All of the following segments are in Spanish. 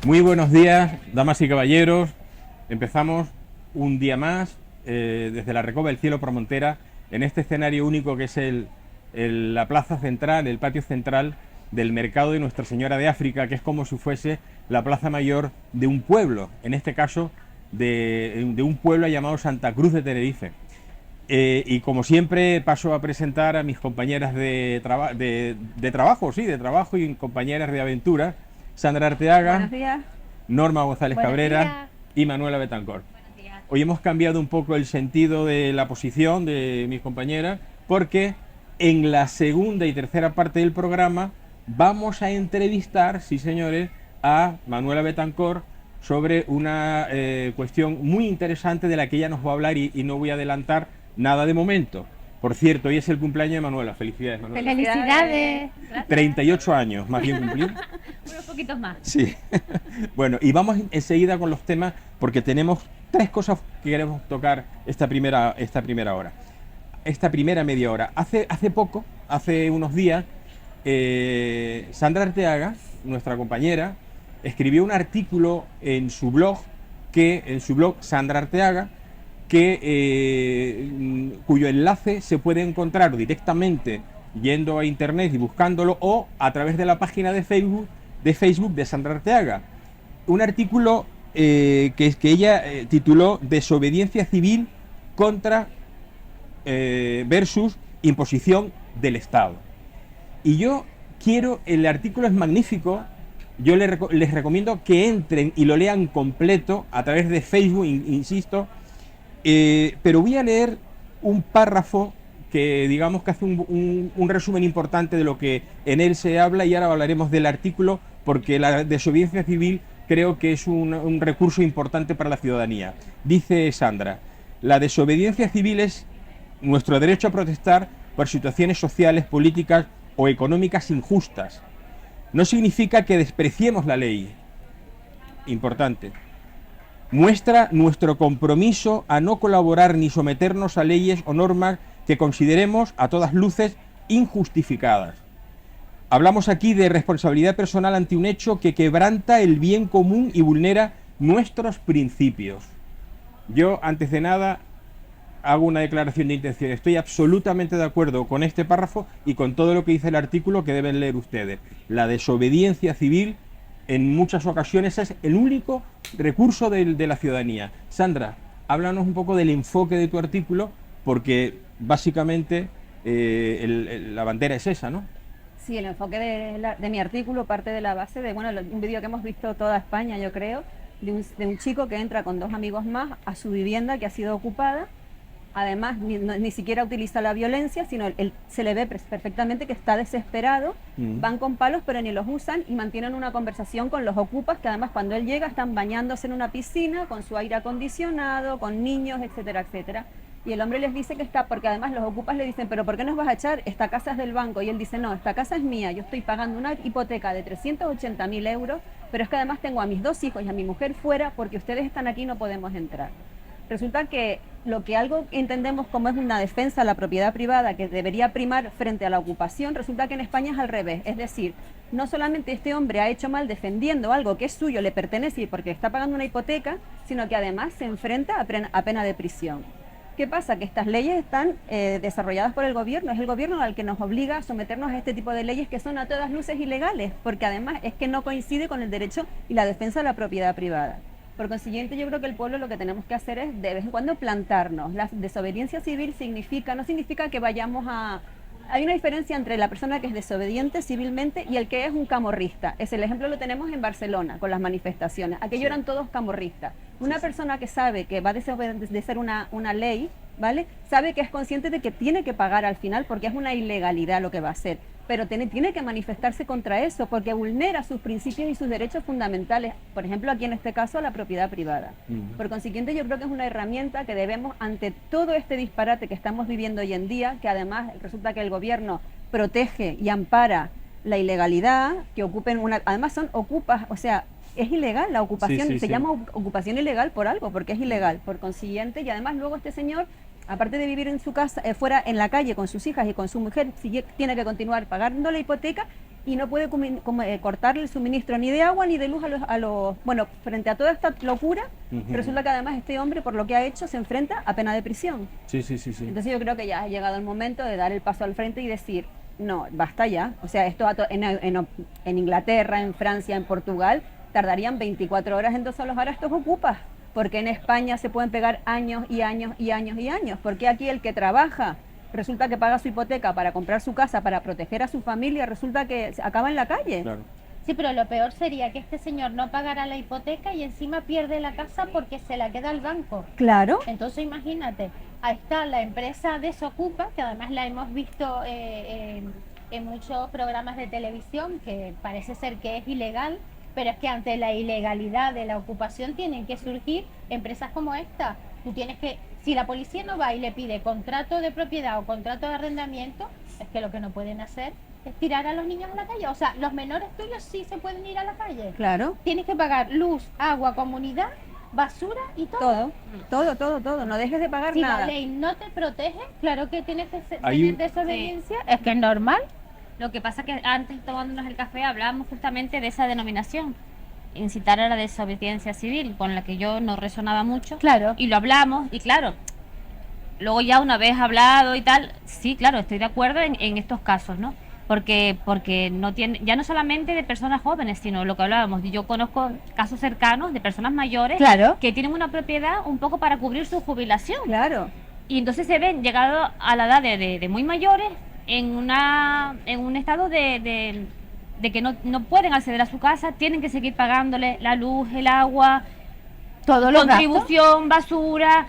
Muy buenos días, damas y caballeros. Empezamos un día más desde la Recoba del Cielo Promontera, en este escenario único que es la plaza central, el patio central del mercado de Nuestra Señora de África, que es como si fuese la plaza mayor de un pueblo, en este caso de un pueblo llamado Santa Cruz de Tenerife. Y como siempre paso a presentar a mis compañeras de trabajo, sí, de trabajo y compañeras de aventura, Sandra Arteaga, Buenos días. Norma González Buenos Cabrera días. y Manuela Betancor. Buenos días. Hoy hemos cambiado un poco el sentido de la posición de mis compañeras porque en la segunda y tercera parte del programa vamos a entrevistar, sí señores, a Manuela Betancor sobre una cuestión muy interesante de la que ella nos va a hablar y no voy a adelantar nada de momento. Por cierto, hoy es el cumpleaños de Manuela. Felicidades, Manuela. Felicidades. Gracias. 38 años, más bien cumplir. Unos poquitos más. Sí. Bueno, y vamos enseguida con los temas porque tenemos tres cosas que queremos tocar esta primera hora. Esta primera media hora. Hace poco, hace unos días, Sandra Arteaga, nuestra compañera, escribió un artículo en su blog, Sandra Arteaga, cuyo enlace se puede encontrar directamente yendo a internet y buscándolo o a través de la página de Facebook de Sandra Arteaga. Un artículo que ella tituló Desobediencia civil contra versus imposición del Estado. Y el artículo es magnífico. Yo les recomiendo que entren y lo lean completo a través de Facebook, insisto. Pero voy a leer un párrafo que digamos que hace un resumen importante de lo que en él se habla, y ahora hablaremos del artículo porque la desobediencia civil creo que es un recurso importante para la ciudadanía. Dice Sandra: la desobediencia civil es nuestro derecho a protestar por situaciones sociales, políticas o económicas injustas. No significa que despreciemos la ley. Importante. Muestra nuestro compromiso a no colaborar ni someternos a leyes o normas que consideremos a todas luces injustificadas. Hablamos aquí de responsabilidad personal ante un hecho que quebranta el bien común y vulnera nuestros principios. Yo, antes de nada, hago una declaración de intención. Estoy absolutamente de acuerdo con este párrafo y con todo lo que dice el artículo que deben leer ustedes. La desobediencia civil en muchas ocasiones es el único recurso de la ciudadanía. Sandra, háblanos un poco del enfoque de tu artículo, porque básicamente la bandera es esa, ¿no? Sí, el enfoque de mi artículo parte de la base de un vídeo que hemos visto toda España, yo creo, de un chico que entra con dos amigos más a su vivienda que ha sido ocupada. Además, ni siquiera utiliza la violencia, sino él se le ve perfectamente que está desesperado. Van con palos, pero ni los usan, y mantienen una conversación con los ocupas, que además cuando él llega están bañándose en una piscina, con su aire acondicionado, con niños, etcétera, etcétera. Y el hombre les dice que está, porque además los ocupas le dicen, pero ¿por qué nos vas a echar? Esta casa es del banco. Y él dice, no, esta casa es mía, yo estoy pagando una hipoteca de 380.000 euros, pero es que además tengo a mis dos hijos y a mi mujer fuera, porque ustedes están aquí y no podemos entrar. Resulta que algo entendemos como es una defensa a la propiedad privada que debería primar frente a la ocupación, resulta que en España es al revés. Es decir, no solamente este hombre ha hecho mal defendiendo algo que es suyo, le pertenece porque está pagando una hipoteca, sino que además se enfrenta a pena de prisión. ¿Qué pasa? Que estas leyes están desarrolladas por el gobierno. Es el gobierno al que nos obliga a someternos a este tipo de leyes que son a todas luces ilegales, porque además es que no coincide con el derecho y la defensa de la propiedad privada. Por consiguiente, yo creo que el pueblo lo que tenemos que hacer es de vez en cuando plantarnos. La desobediencia civil no significa que vayamos a... Hay una diferencia entre la persona que es desobediente civilmente y el que es un camorrista. El ejemplo lo tenemos en Barcelona con las manifestaciones. Aquello eran todos camorristas. Una persona que sabe que va a desobedecer una ley, ¿vale? Sabe que es consciente de que tiene que pagar al final porque es una ilegalidad lo que va a hacer. Pero tiene que manifestarse contra eso porque vulnera sus principios y sus derechos fundamentales, por ejemplo, aquí en este caso, la propiedad privada. Por consiguiente, yo creo que es una herramienta que debemos, ante todo este disparate que estamos viviendo hoy en día, que además resulta que el gobierno protege y ampara la ilegalidad, que además son ocupas, o sea, es ilegal la ocupación, se llama ocupación ilegal por algo, porque es ilegal, por consiguiente, y además luego este señor, aparte de vivir en su casa, fuera en la calle con sus hijas y con su mujer, tiene que continuar pagando la hipoteca y no puede cortarle el suministro ni de agua ni de luz bueno, frente a toda esta locura, Ujú. resulta que además este hombre, por lo que ha hecho, se enfrenta a pena de prisión. Sí, sí, sí, sí. Entonces yo creo que ya ha llegado el momento de dar el paso al frente y decir, no, basta ya. O sea, esto en Inglaterra, en Francia, en Portugal, tardarían 24 horas en desalojar a estos ocupas, porque en España se pueden pegar años y años y años y años, porque aquí el que trabaja resulta que paga su hipoteca para comprar su casa, para proteger a su familia, resulta que acaba en la calle. Claro. Sí, pero lo peor sería que este señor no pagara la hipoteca y encima pierde la casa porque se la queda al banco. Claro. Entonces imagínate, ahí está la empresa Desocupa, que además la hemos visto en muchos programas de televisión, que parece ser que es ilegal, pero es que ante la ilegalidad de la ocupación tienen que surgir empresas como esta. Tú tienes que, si la policía no va y le pide contrato de propiedad o contrato de arrendamiento, es que lo que no pueden hacer es tirar a los niños a la calle. O sea, los menores tuyos sí se pueden ir a la calle. Claro. Tienes que pagar luz, agua, comunidad, basura y todo. Todo. No dejes de pagar Si nada. la ley no te protege, claro que tienes que Hay tener un- desobediencia. Es que es normal. Lo que pasa que antes, tomándonos el café, hablábamos justamente de esa denominación, incitar a la desobediencia civil, con la que yo no resonaba mucho. Claro. Y lo hablamos, y claro, luego ya una vez hablado y tal, sí, claro, estoy de acuerdo en estos casos, ¿no? Porque no tiene, ya no solamente de personas jóvenes, sino lo que hablábamos, yo conozco casos cercanos de personas mayores Claro. que tienen una propiedad un poco para cubrir su jubilación. Claro. Y entonces se ven llegado a la edad de muy mayores en un estado de que no pueden acceder a su casa, tienen que seguir pagándole la luz, el agua, Todo lo contribución, basura,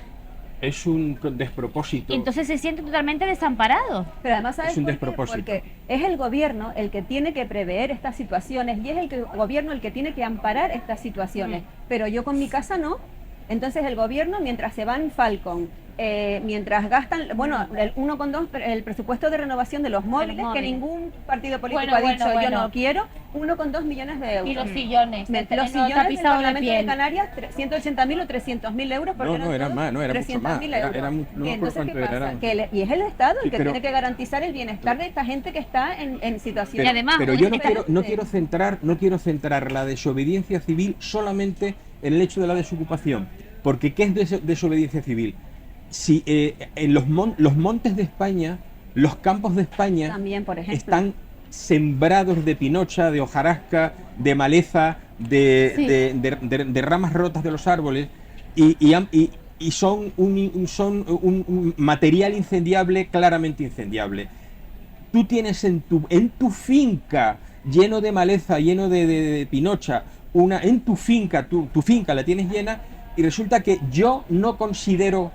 Es un despropósito. y entonces se sienten totalmente desamparados. Pero además, ¿sabes Es un por qué? despropósito. Porque es el gobierno el que tiene que prever estas situaciones y es el gobierno el que tiene que amparar estas situaciones. Pero yo con mi casa no. Entonces el gobierno, mientras se van Falcon, mientras gastan, bueno, el 1,2, el presupuesto de renovación de los móviles, que móviles. ningún partido político Bueno, ha dicho bueno. yo no quiero, 1,2 millones de euros. Y los sillones. Los este, no sillones del tapizados de Parlamento de piel. Canarias, 180.000 o 300.000 euros. Porque No, era todos más, no, era mucho 300.000 más. euros. Era no me Y acuerdo entonces, cuánto ¿qué era, pasa? era- Y es el Estado el Sí, que pero- tiene que garantizar el bienestar de esta gente que está en situación. Y además, pero yo no Exactamente. quiero centrar la desobediencia civil solamente en el hecho de la desocupación. Porque ¿qué es desobediencia civil? Si en los montes de España, los campos de España También, por ejemplo. están sembrados de pinocha, de hojarasca, de maleza, de ramas rotas de los árboles y son un material incendiable, claramente incendiable. Tú tienes en tu finca, lleno de maleza, lleno de pinocha, en tu finca la tienes llena, y resulta que yo no considero,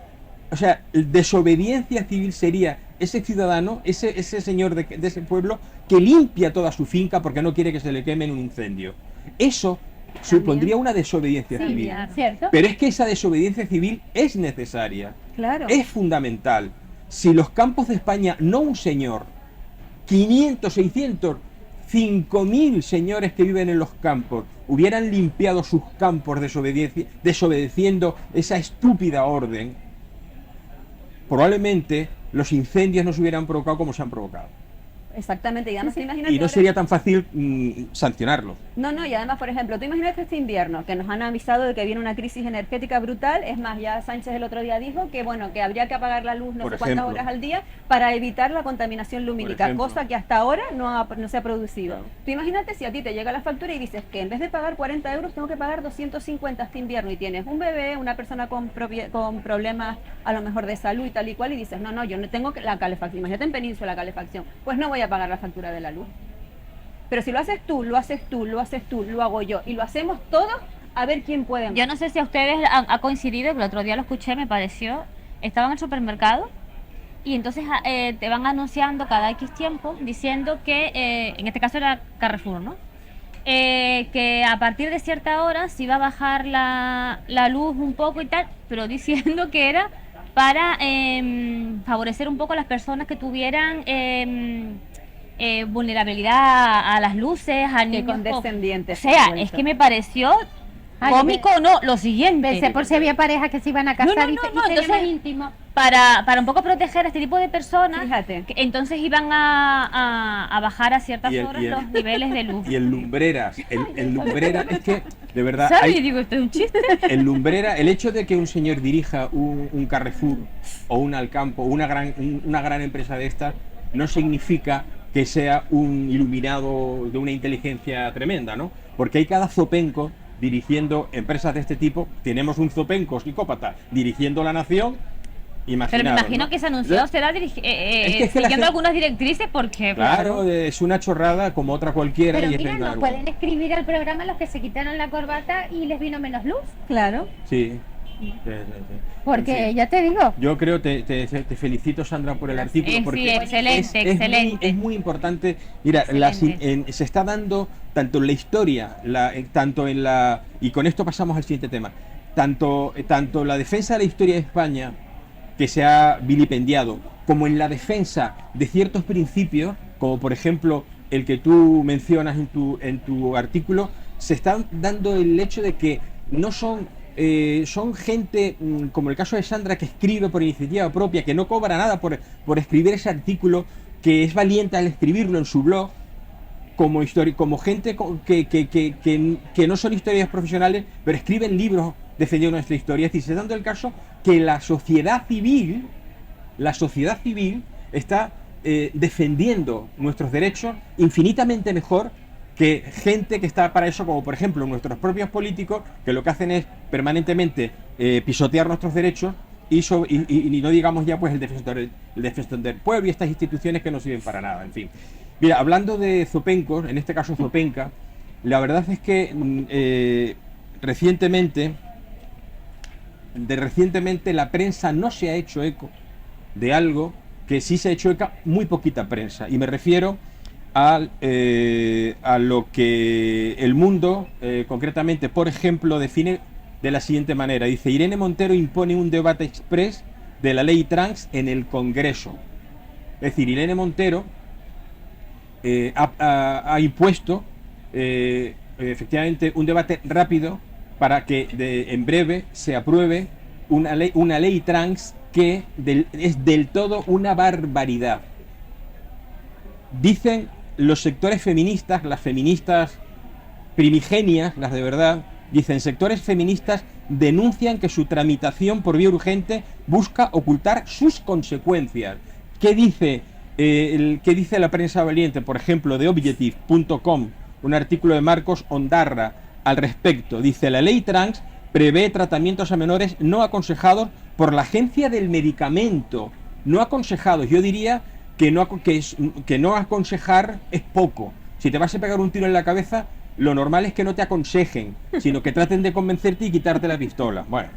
o sea, desobediencia civil sería ese ciudadano, ese señor de ese pueblo que limpia toda su finca porque no quiere que se le queme en un incendio. Eso supondría una desobediencia Sí, civil. claro. ¿Cierto? Pero es que esa desobediencia civil es necesaria, Claro. es fundamental. Si los campos de España, no un señor, 500, 600, 5.000 señores que viven en los campos hubieran limpiado sus campos desobedeciendo esa estúpida orden, probablemente los incendios no se hubieran provocado como se han provocado. Exactamente. Y además, Sí, sí. imagínate Y no ahora- sería tan fácil sancionarlo. No, y además, por ejemplo, tú imagínate este invierno, que nos han avisado de que viene una crisis energética brutal. Es más, ya Sánchez el otro día dijo que, bueno, que habría que apagar la luz no Por sé cuántas ejemplo. horas al día para evitar la contaminación lumínica, ejemplo. cosa que hasta ahora no se ha producido. Claro. Tú imagínate si a ti te llega la factura y dices que en vez de pagar 40 euros tengo que pagar 250 este invierno, y tienes un bebé, una persona con problemas a lo mejor de salud y tal y cual, y dices, no, yo no tengo la calefacción. Imagínate en Península la calefacción. Pues no voy a pagar la factura de la luz. Pero si lo haces tú, lo hago yo, y lo hacemos todos, a ver quién puede más. Yo no sé si a ustedes ha coincidido, el otro día lo escuché, me pareció, estaba en el supermercado y entonces te van anunciando cada X tiempo diciendo que, en este caso era Carrefour, ¿no? Que a partir de cierta hora se iba a bajar la luz un poco y tal, pero diciendo que era para favorecer un poco a las personas que tuvieran vulnerabilidad a las luces, a Qué niños. condescendientes. O sea, por es supuesto. que me pareció Ay, cómico, no, lo siguiente. Pensé por si había parejas que se iban a casar No, y no, se- no, y sería entonces- más íntimo. para un poco proteger a este tipo de personas, Fíjate. que entonces iban a bajar a ciertas Y el- horas y el- los niveles de luz. Y el Lumbreras, el Lumbreras, es que, de verdad, ¿Sabes? hay- Y digo, esto es un chiste. el Lumbrera, el hecho de que un señor dirija un Carrefour o un Alcampo, una gran empresa de estas, no significa que sea un iluminado de una inteligencia tremenda, ¿no? Porque hay cada zopenco dirigiendo empresas de este tipo. Tenemos un zopenco psicópata dirigiendo la nación. Pero me Imaginaros, imagino ¿no? que ese anuncio será Es que la siguiendo gente- algunas directrices porque... Claro, es una chorrada como otra cualquiera. Pero y es mira, verdad, no pueden escribir al programa los que se quitaron la corbata y les vino menos luz. Claro. Sí. Sí, sí, sí. Porque En fin. ya te digo, Yo creo, te felicito, Sandra, por el artículo, Sí, porque excelente, excelente. Es muy importante. Mira, Excelente. se está dando tanto en la historia, tanto en la... Y con esto pasamos al siguiente tema. Tanto la defensa de la historia de España, que se ha vilipendiado, como en la defensa de ciertos principios, como por ejemplo el que tú mencionas en tu artículo, se está dando el hecho de que no son... son gente, como el caso de Sandra, que escribe por iniciativa propia, que no cobra nada por escribir ese artículo, que es valiente al escribirlo en su blog, como gente que no son historiadores profesionales, pero escriben libros defendiendo nuestra historia. Es decir, se está dando el caso que la sociedad civil está defendiendo nuestros derechos infinitamente mejor que gente que está para eso, como por ejemplo nuestros propios políticos, que lo que hacen es permanentemente pisotear nuestros derechos y no digamos ya pues el defensor del pueblo y estas instituciones que no sirven para nada, en fin. Mira, hablando de zopencos, en este caso zopenca, la verdad es que recientemente la prensa no se ha hecho eco de algo que sí se ha hecho eco muy poquita prensa, y me refiero a lo que El Mundo, concretamente, por ejemplo, define de la siguiente manera. Dice: Irene Montero impone un debate express de la ley trans en el Congreso. Es decir, Irene Montero ha impuesto efectivamente un debate rápido para que en breve se apruebe una ley trans que es del todo una barbaridad. Dicen los sectores feministas, las feministas primigenias, las de verdad, dicen: sectores feministas denuncian que su tramitación por vía urgente busca ocultar sus consecuencias. ¿Qué dice la prensa valiente, por ejemplo, de Objective.com? Un artículo de Marcos Ondarra al respecto. Dice: la ley trans prevé tratamientos a menores no aconsejados por la Agencia del Medicamento. No aconsejados. Yo diría que no aconsejar es poco. Si te vas a pegar un tiro en la cabeza, lo normal es que no te aconsejen, sino que traten de convencerte y quitarte la pistola. Bueno,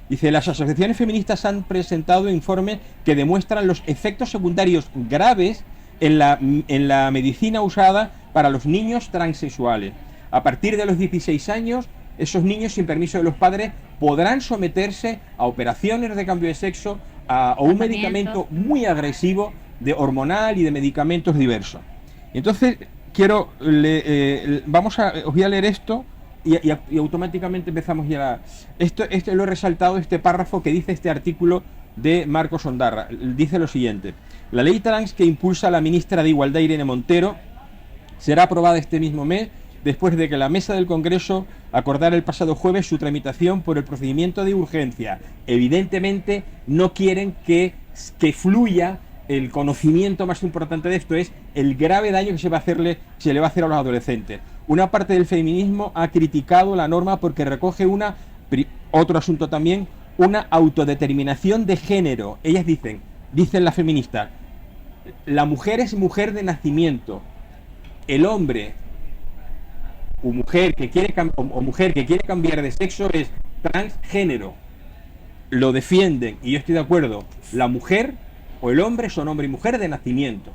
dice: las asociaciones feministas han presentado informes que demuestran los efectos secundarios graves en la medicina usada para los niños transexuales. A partir de los 16 años, esos niños, sin permiso de los padres, podrán someterse a operaciones de cambio de sexo, o un medicamento muy agresivo de hormonal y de medicamentos diversos. Entonces os voy a leer esto y automáticamente empezamos ya. Esto lo he resaltado, este párrafo que dice este artículo de Marcos Ondarra. Dice lo siguiente: la ley trans que impulsa la ministra de Igualdad, Irene Montero, será aprobada este mismo mes, después de que la mesa del Congreso acordara el pasado jueves su tramitación por el procedimiento de urgencia. Evidentemente no quieren que fluya el conocimiento más importante de esto, es el grave daño que se le va a hacer a los adolescentes. Una parte del feminismo ha criticado la norma porque recoge otro asunto también, una autodeterminación de género. Ellas dicen las feministas: la mujer es mujer de nacimiento, el hombre o mujer que quiere cambiar de sexo es transgénero. Lo defienden, y yo estoy de acuerdo. La mujer o el hombre son hombre y mujer de nacimiento.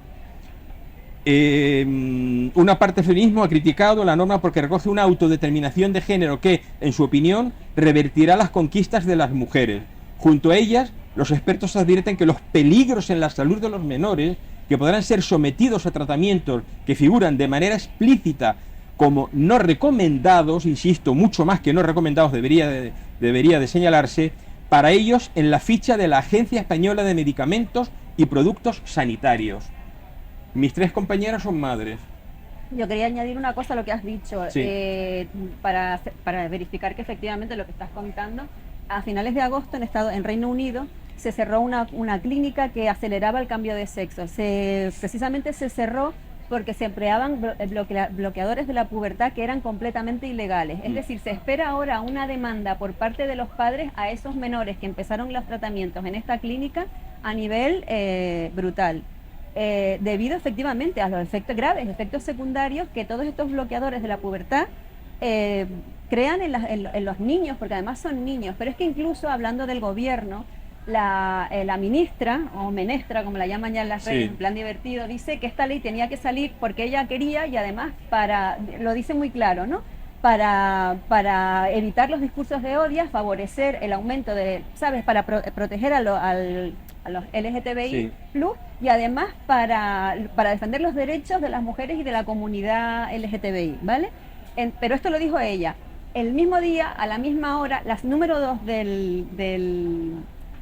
Una parte del feminismo ha criticado la norma porque recoge una autodeterminación de género que, en su opinión, revertirá las conquistas de las mujeres. Junto a ellas, los expertos advierten que los peligros en la salud de los menores, que podrán ser sometidos a tratamientos que figuran de manera explícita como no recomendados, insisto, mucho más que no recomendados debería de señalarse, para ellos en la ficha de la Agencia Española de Medicamentos y Productos Sanitarios. Mis 3 compañeras son madres. Yo quería añadir una cosa a lo que has dicho, Sí. para verificar que efectivamente lo que estás contando. A finales de agosto en Reino Unido se cerró una clínica que aceleraba el cambio de sexo. Precisamente se cerró porque se empleaban bloqueadores de la pubertad que eran completamente ilegales. Es decir, se espera ahora una demanda por parte de los padres a esos menores que empezaron los tratamientos en esta clínica a nivel brutal. Debido efectivamente a los efectos graves, efectos secundarios que todos estos bloqueadores de la pubertad crean en los niños, porque además son niños. Pero es que incluso hablando del gobierno, la ministra, o menestra, como la llaman ya en las redes, Sí. en plan divertido, dice que esta ley tenía que salir porque ella quería y además lo dice muy claro, ¿no? Para evitar los discursos de odio, favorecer el aumento de, ¿sabes? Para proteger a los LGTBI+, Sí. y además para defender los derechos de las mujeres y de la comunidad LGTBI, ¿vale? Pero esto lo dijo ella. El mismo día, a la misma hora, la número 2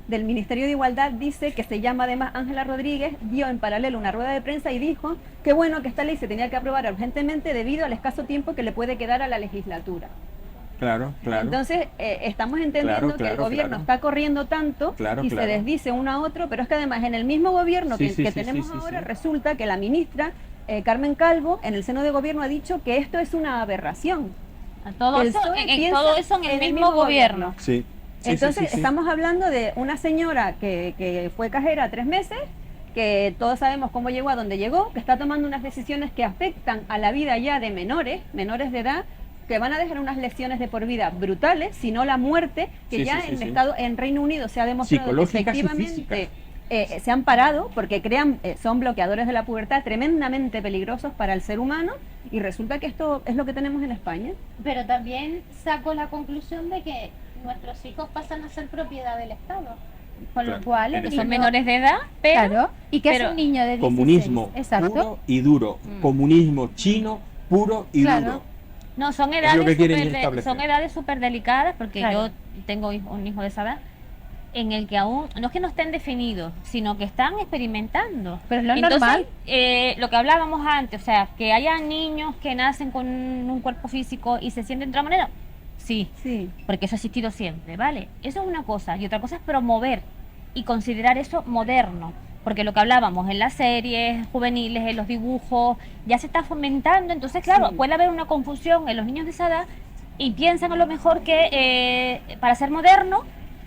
del Ministerio de Igualdad dice, que se llama además Ángela Rodríguez, dio en paralelo una rueda de prensa y dijo que bueno, que esta ley se tenía que aprobar urgentemente debido al escaso tiempo que le puede quedar a la legislatura. Claro, claro. Entonces, estamos entendiendo que el gobierno está corriendo tanto y se desdice uno a otro, pero es que además en el mismo gobierno que tenemos ahora, resulta que la ministra Carmen Calvo, en el seno de gobierno, ha dicho que esto es una aberración. Todo El eso, PSOE todo eso en el mismo gobierno. Sí. Sí, Entonces, sí. estamos hablando de una señora que fue cajera 3 meses, que todos sabemos cómo llegó a donde llegó, que está tomando unas decisiones que afectan a la vida ya de menores de edad, que van a dejar unas lesiones de por vida brutales, si no la muerte, que ya en Reino Unido se ha demostrado que efectivamente se han parado porque son bloqueadores de la pubertad tremendamente peligrosos para el ser humano, y resulta que esto es lo que tenemos en España. Pero también saco la conclusión de que nuestros hijos pasan a ser propiedad del Estado. Con lo cual, Que son menores de edad, pero... Claro, y que es un niño de 16. Comunismo Exacto. puro y duro. Comunismo chino puro y duro. No, son Es lo que edades quieren súper establecer. son edades súper delicadas, porque Claro. yo tengo un hijo de esa edad, en el que aún, no es que no estén definidos, sino que están experimentando. Pero es lo Entonces, normal. Lo que hablábamos antes, o sea, que haya niños que nacen con un cuerpo físico y se sienten de otra manera, sí, Sí. porque eso ha existido siempre, ¿vale? Eso es una cosa, y otra cosa es promover y considerar eso moderno, porque lo que hablábamos en las series juveniles, en los dibujos, ya se está fomentando. Entonces, claro, puede haber una confusión en los niños de esa edad y piensan a lo mejor que para ser moderno,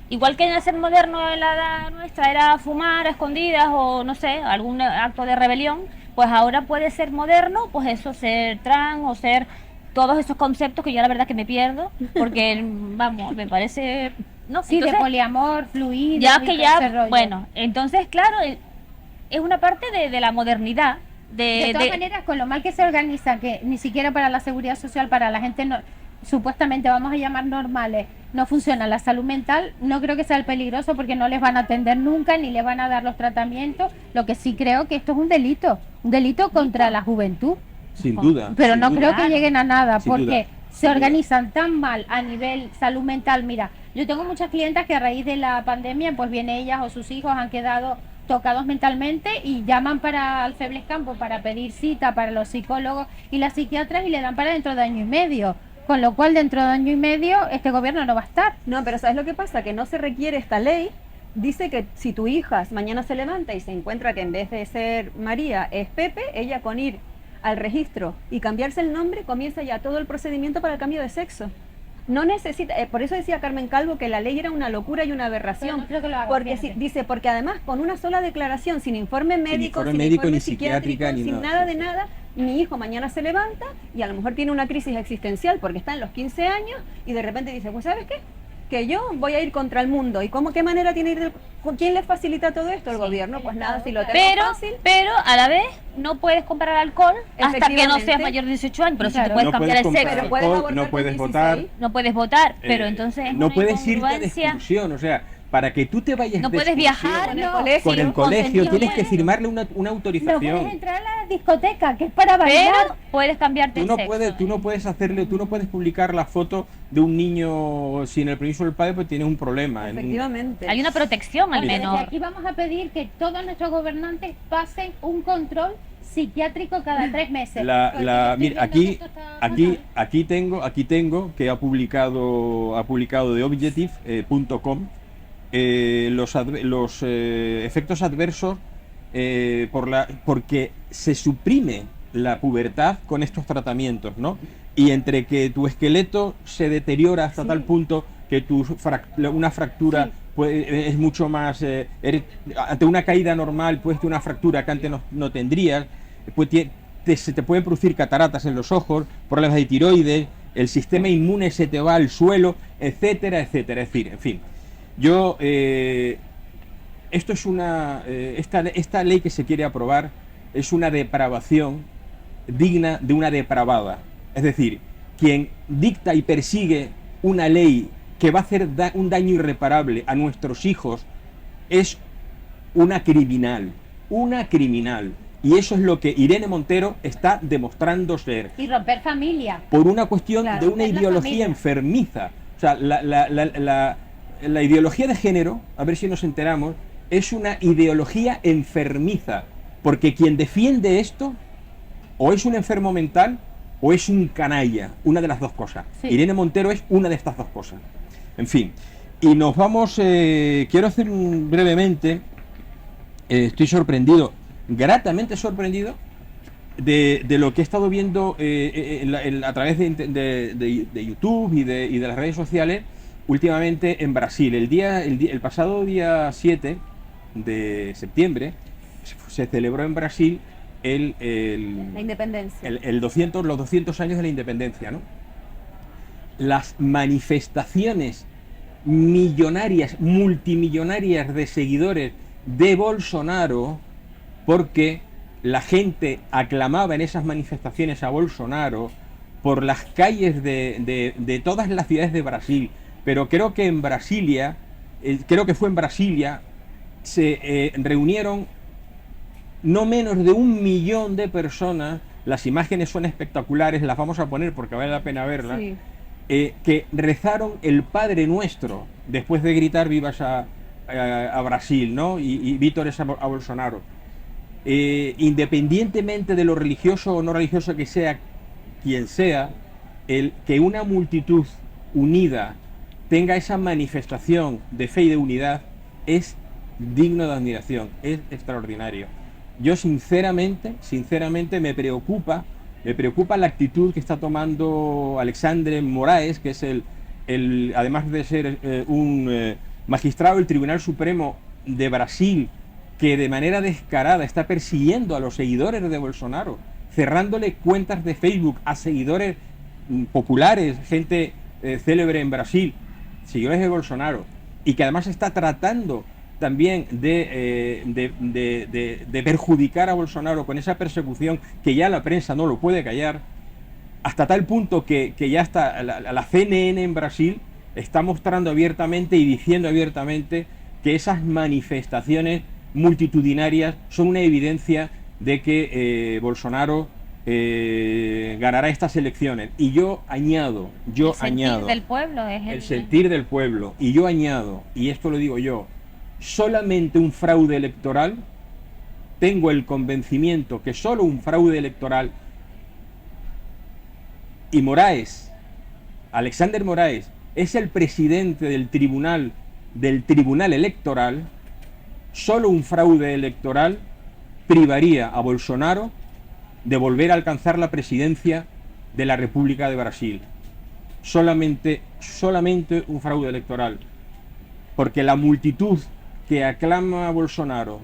igual que en ser moderno en la edad nuestra era fumar a escondidas o no sé, algún acto de rebelión, pues ahora puede ser moderno, pues eso, ser trans o ser todos esos conceptos que yo la verdad que me pierdo, porque vamos, me parece... No, Sí, entonces, de poliamor, fluido. ya y que todo ya, ese rollo. bueno, entonces claro, es una parte de la modernidad. De todas maneras, con lo mal que se organiza, que ni siquiera para la seguridad social, para la gente supuestamente vamos a llamar normales, no funciona la salud mental, no creo que sea el peligroso porque no les van a atender nunca ni les van a dar los tratamientos. Lo que sí creo que esto es un delito contra la juventud. Sin duda. Pero sin no duda. creo que lleguen a nada Sin porque duda. se organizan tan mal a nivel salud mental. Mira, yo tengo muchas clientas que a raíz de la pandemia, pues bien ellas o sus hijos han quedado tocados mentalmente y llaman para el Febles Campo para pedir cita para los psicólogos y las psiquiatras y le dan para dentro de año y medio. Con lo cual, dentro de año y medio, este gobierno no va a estar. No, pero ¿sabes lo que pasa? Que no se requiere esta ley. Dice que si tu hija mañana se levanta y se encuentra que en vez de ser María es Pepe, ella con ir al registro y cambiarse el nombre comienza ya todo el procedimiento para el cambio de sexo. No necesita, por eso decía Carmen Calvo que la ley era una locura y una aberración. Pero no creo que lo haga, porque fíjate. dice, porque además con una sola declaración, sin informe médico, informe médico, informe ni psiquiátrica, ni sin nada. nada de nada, mi hijo mañana se levanta y a lo mejor tiene una crisis existencial porque está en los 15 años y de repente dice, pues ¿sabes qué? Que yo voy a ir contra el mundo. ¿Y qué manera tiene ir? ¿Quién le facilita todo esto? El gobierno. Pues nada, si lo tenemos fácil. Pero a la vez no puedes comprar alcohol hasta que no seas Efectivamente. mayor de 18 años, pero sí te Claro. puedes No cambiar puedes el comprar sexo. Pero puedes alcohol, abortar no con puedes 16. votar. No puedes votar, pero entonces es no una puedes irte de incongruencia. excursión, o sea, para que tú te vayas No de puedes excursión viajar, Con el no. colegio. con el colegio, no tienes que puedes. firmarle una No puedes autorización. entrar a la discoteca, que es para bailar. Pero puedes cambiarte Tú el no sexo. puedes, tú no puedes hacerle, tú no puedes publicar la foto de un niño sin el permiso del padre, pues tienes un problema. Efectivamente. Hay una protección al Desde menor. aquí vamos a pedir que todos nuestros gobernantes pasen un control psiquiátrico cada 3 meses. Porque yo estoy Mira, viendo que esto está fatal. aquí tengo que ha publicado de Objective.com los efectos adversos porque se suprime la pubertad con estos tratamientos, ¿no? Y entre que tu esqueleto se deteriora hasta tal punto que una fractura Sí. es mucho más ante una caída normal puedes tener una fractura que antes no tendrías, pues se te pueden producir cataratas en los ojos, problemas de tiroides, el sistema inmune se te va al suelo, etcétera, etcétera. Es decir, en fin, yo esto es esta ley que se quiere aprobar es una depravación digna de una depravada. Es decir, quien dicta y persigue una ley que va a hacer un daño irreparable a nuestros hijos es una criminal. Y eso es lo que Irene Montero está demostrando ser, Y romper familia. por una cuestión Claro, de una romper la ideología familia. enfermiza. O sea, la ideología de género, a ver si nos enteramos, es una ideología enfermiza, porque quien defiende esto o es un enfermo mental o es un canalla, una de las dos cosas. Sí. Irene Montero es una de estas dos cosas. En fin, y nos vamos, quiero hacer brevemente, estoy sorprendido, gratamente sorprendido, de lo que he estado viendo a través de YouTube y de las redes sociales últimamente en Brasil. El pasado día 7 de septiembre se celebró en Brasil La independencia. los 200 años de la independencia, ¿no? Las manifestaciones millonarias, multimillonarias de seguidores de Bolsonaro, porque la gente aclamaba en esas manifestaciones a Bolsonaro por las calles de todas las ciudades de Brasil, pero creo que en Brasilia, fue en Brasilia, se reunieron no menos de 1 millón de personas. Las imágenes son espectaculares, las vamos a poner porque vale la pena verlas. Sí. Que rezaron el Padre Nuestro después de gritar vivas a Brasil, ¿no? Y vítores a Bolsonaro. Independientemente de lo religioso o no religioso que sea quien sea, que una multitud unida tenga esa manifestación de fe y de unidad es digno de admiración, es extraordinario. Yo sinceramente me preocupa la actitud que está tomando Alexandre Moraes, que es además de ser un magistrado del Tribunal Supremo de Brasil, que de manera descarada está persiguiendo a los seguidores de Bolsonaro, cerrándole cuentas de Facebook a seguidores populares, gente célebre en Brasil, seguidores de Bolsonaro, y que además está tratando también de perjudicar a Bolsonaro con esa persecución que ya la prensa no lo puede callar, hasta tal punto que ya está la CNN en Brasil está mostrando abiertamente y diciendo abiertamente que esas manifestaciones multitudinarias son una evidencia de que Bolsonaro ganará estas elecciones. Y yo añado, El sentir del pueblo es el sentir del pueblo, y yo añado, y esto lo digo yo, solamente un fraude electoral, tengo el convencimiento que solo un fraude electoral, y Moraes, Alexander Moraes, es el presidente del tribunal electoral, solo un fraude electoral privaría a Bolsonaro de volver a alcanzar la presidencia de la República de Brasil. Solamente un fraude electoral, porque la multitud que aclama a Bolsonaro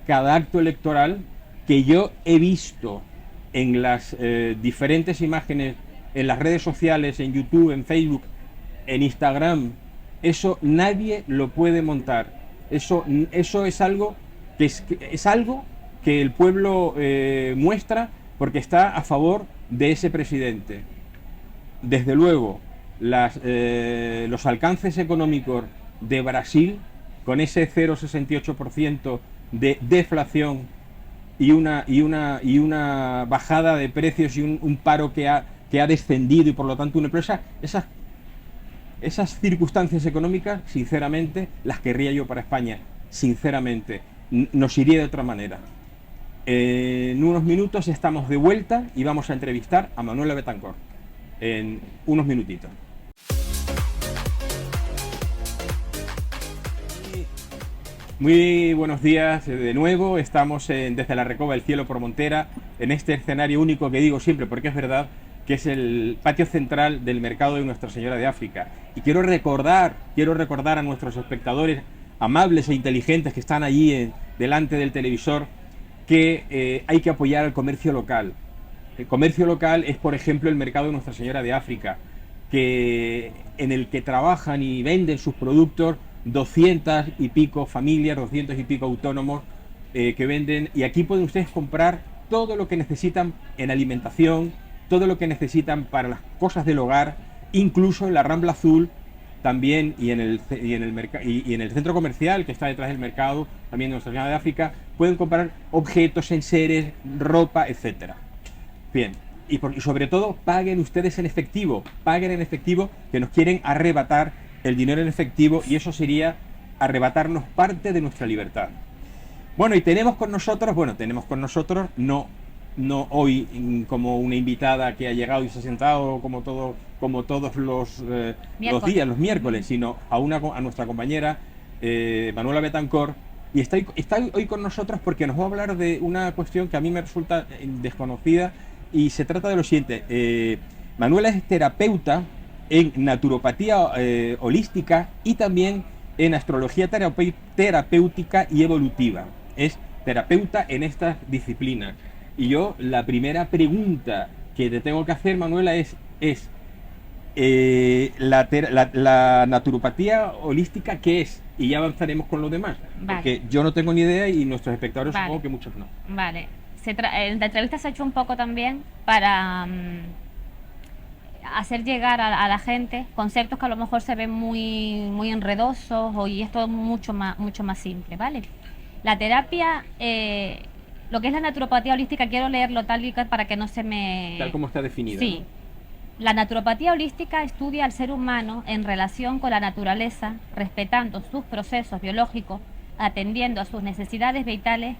cada acto electoral, que yo he visto en las diferentes imágenes en las redes sociales, en YouTube, en Facebook, en Instagram, eso nadie lo puede montar. Eso es algo que el pueblo muestra porque está a favor de ese presidente. Desde luego, los alcances económicos de Brasil con ese 0,68% de deflación y una bajada de precios y un paro que ha descendido y por lo tanto una empresa, esas circunstancias económicas, sinceramente, las querría yo para España, sinceramente, nos iría de otra manera. En unos minutos estamos de vuelta y vamos a entrevistar a Manuela Betancor, en unos minutitos. Muy buenos días de nuevo, estamos desde la Recoba del Cielo por Montera, en este escenario único que digo siempre, porque es verdad, que es el patio central del mercado de Nuestra Señora de África. Y quiero recordar a nuestros espectadores amables e inteligentes que están allí delante del televisor que hay que apoyar al comercio local. El comercio local es, por ejemplo, el mercado de Nuestra Señora de África, en el que trabajan y venden sus productos 200 y pico familias, 200 y pico autónomos que venden, y aquí pueden ustedes comprar todo lo que necesitan en alimentación, todo lo que necesitan para las cosas del hogar, incluso en la Rambla Azul también y en el centro comercial que está detrás del mercado, también en Nuestra Señora de África, pueden comprar objetos, enseres, ropa, etcétera. Bien, y sobre todo paguen ustedes en efectivo, que nos quieren arrebatar el dinero en efectivo y eso sería arrebatarnos parte de nuestra libertad. Bueno, y tenemos con nosotros, no hoy como una invitada que ha llegado y se ha sentado como todos los días, los miércoles, sino a nuestra compañera Manuela Betancor, y está hoy con nosotros porque nos va a hablar de una cuestión que a mí me resulta desconocida y se trata de lo siguiente. Manuela es terapeuta en naturopatía holística y también en astrología terapéutica y evolutiva. Es terapeuta en estas disciplinas. Y yo, la primera pregunta que te tengo que hacer, Manuela, es la naturopatía holística, ¿qué es? Y ya avanzaremos con lo demás. Vale. Porque yo no tengo ni idea y nuestros espectadores Vale. supongo que muchos no. Vale. La entrevista se ha hecho un poco también para hacer llegar a la gente conceptos que a lo mejor se ven muy enredosos y esto es mucho más simple, ¿vale? La terapia, lo que es la naturopatía holística, quiero leerlo tal y cual para que no se me... Tal como está definido. Sí. ¿No? La naturopatía holística estudia al ser humano en relación con la naturaleza, respetando sus procesos biológicos, atendiendo a sus necesidades vitales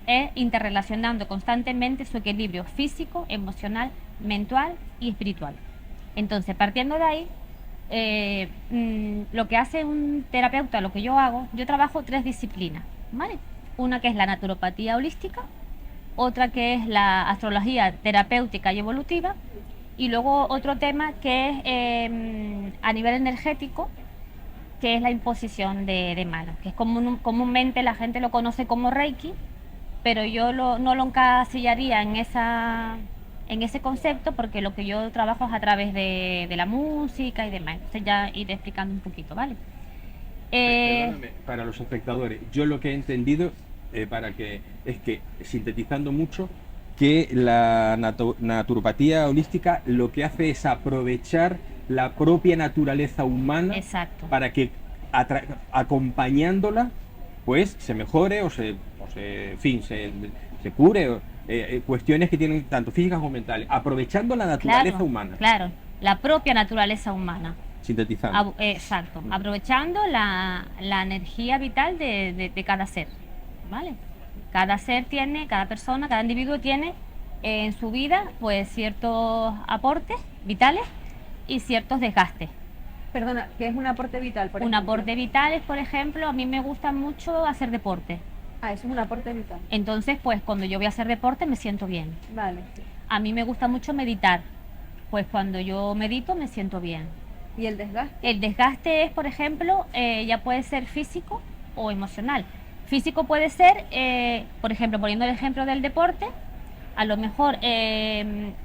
e interrelacionando constantemente su equilibrio físico, emocional, mental y espiritual. Entonces, partiendo de ahí, lo que hace un terapeuta, lo que yo hago, yo trabajo 3 disciplinas, ¿vale? Una que es la naturopatía holística, otra que es la astrología terapéutica y evolutiva, y luego otro tema que es a nivel energético, que es la imposición de manos, que es comúnmente la gente lo conoce como Reiki, pero yo no lo encasillaría en ese concepto porque lo que yo trabajo es a través de la música y demás. Entonces ya iré explicando un poquito, ¿vale? Perdóname, para los espectadores, yo lo que he entendido es que, sintetizando mucho, que la naturopatía holística lo que hace es aprovechar la propia naturaleza humana. Exacto. Para que acompañándola pues se mejore o se cure cuestiones que tienen tanto físicas como mentales, aprovechando la naturaleza humana. Claro, la propia naturaleza humana. Sintetizando. Exacto, aprovechando la energía vital de cada ser, ¿vale? Cada ser tiene, cada persona, cada individuo tiene en su vida pues ciertos aportes vitales y ciertos desgastes. Perdona, ¿qué es un aporte vital? Por Un ejemplo? aporte vital es, por ejemplo, a mí me gusta mucho hacer deporte. Ah, eso es un aporte vital. Entonces, pues cuando yo voy a hacer deporte me siento bien. Vale. A mí me gusta mucho meditar. Pues cuando yo medito me siento bien. ¿Y el desgaste? El desgaste es, por ejemplo, ya puede ser físico o emocional. Físico puede ser, por ejemplo, poniendo el ejemplo del deporte, a lo mejor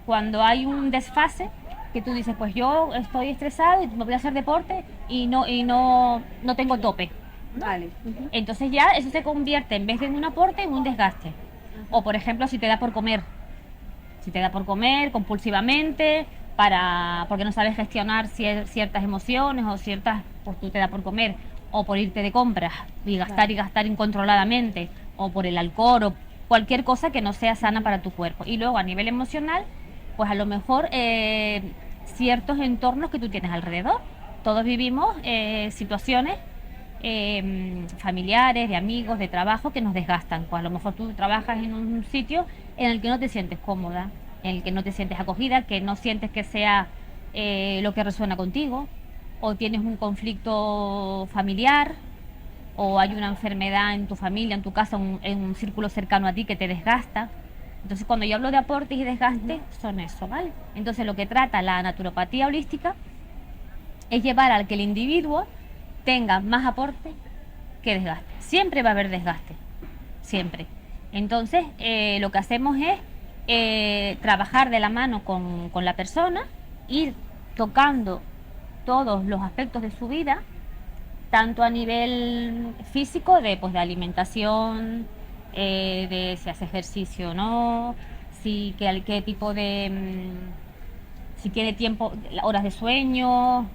cuando hay un desfase, que tú dices, pues yo estoy estresado y me voy a hacer deporte y no tengo tope. Vale. Ujú. Entonces ya eso se convierte, en vez de en un aporte, en un desgaste. O por ejemplo, si te da por comer. Si te da por comer compulsivamente, porque no sabes gestionar ciertas emociones o pues tú te da por comer. o por irte de compras y gastar incontroladamente, o por el alcohol, o cualquier cosa que no sea sana para tu cuerpo. Y luego a nivel emocional, pues a lo mejor ciertos entornos que tú tienes alrededor. Todos vivimos situaciones familiares, de amigos, de trabajo que nos desgastan. Pues a lo mejor tú trabajas en un sitio en el que no te sientes cómoda, en el que no te sientes acogida, que no sientes que sea lo que resuena contigo, o tienes un conflicto familiar, o hay una enfermedad en tu familia, en tu casa, en un círculo cercano a ti que te desgasta. Entonces, cuando yo hablo de aportes y desgastes, son eso, ¿vale? Entonces, lo que trata la naturopatía holística es llevar al que el individuo tenga más aporte que desgaste. Siempre va a haber desgaste, siempre. Entonces, lo que hacemos es trabajar de la mano con la persona, ir tocando todos los aspectos de su vida, tanto a nivel físico, pues, de alimentación, de si hace ejercicio o no, qué tipo de... si tiene tiempo, horas de sueño,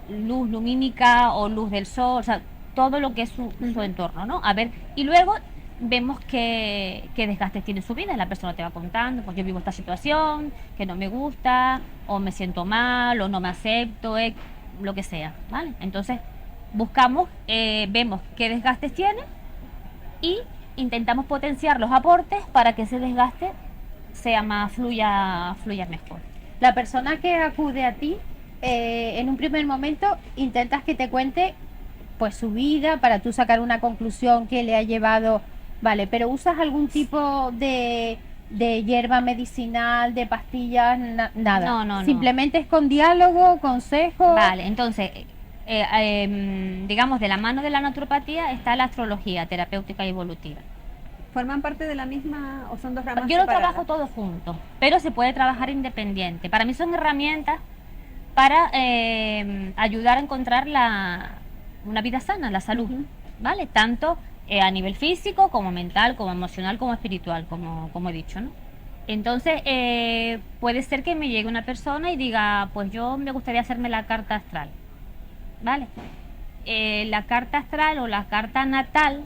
luz lumínica o luz del sol, o sea, todo lo que es su entorno, ¿no? A ver, y luego vemos qué desgastes tiene su vida. La persona te va contando, pues yo vivo esta situación, que no me gusta, o me siento mal, o no me acepto, lo que sea, ¿vale? Entonces buscamos, vemos qué desgastes tiene y intentamos potenciar los aportes para que ese desgaste sea más fluya mejor. La persona que acude a ti, en un primer momento intentas que te cuente pues su vida para tú sacar una conclusión que le ha llevado, vale, pero ¿usas algún tipo de hierba medicinal, de pastillas, nada? No. Simplemente es con diálogo, consejo. Vale, entonces, digamos, de la mano de la naturopatía está la astrología terapéutica y evolutiva. ¿Forman parte de la misma o son dos ramas Yo lo separadas? trabajo todo junto, pero se puede trabajar independiente. Para mí son herramientas para ayudar a encontrar una vida sana, la salud, ¿vale? Tanto a nivel físico, como mental, como emocional, como espiritual, como he dicho, ¿no? Entonces, puede ser que me llegue una persona y diga, pues yo me gustaría hacerme la carta astral, ¿vale? La carta astral o la carta natal,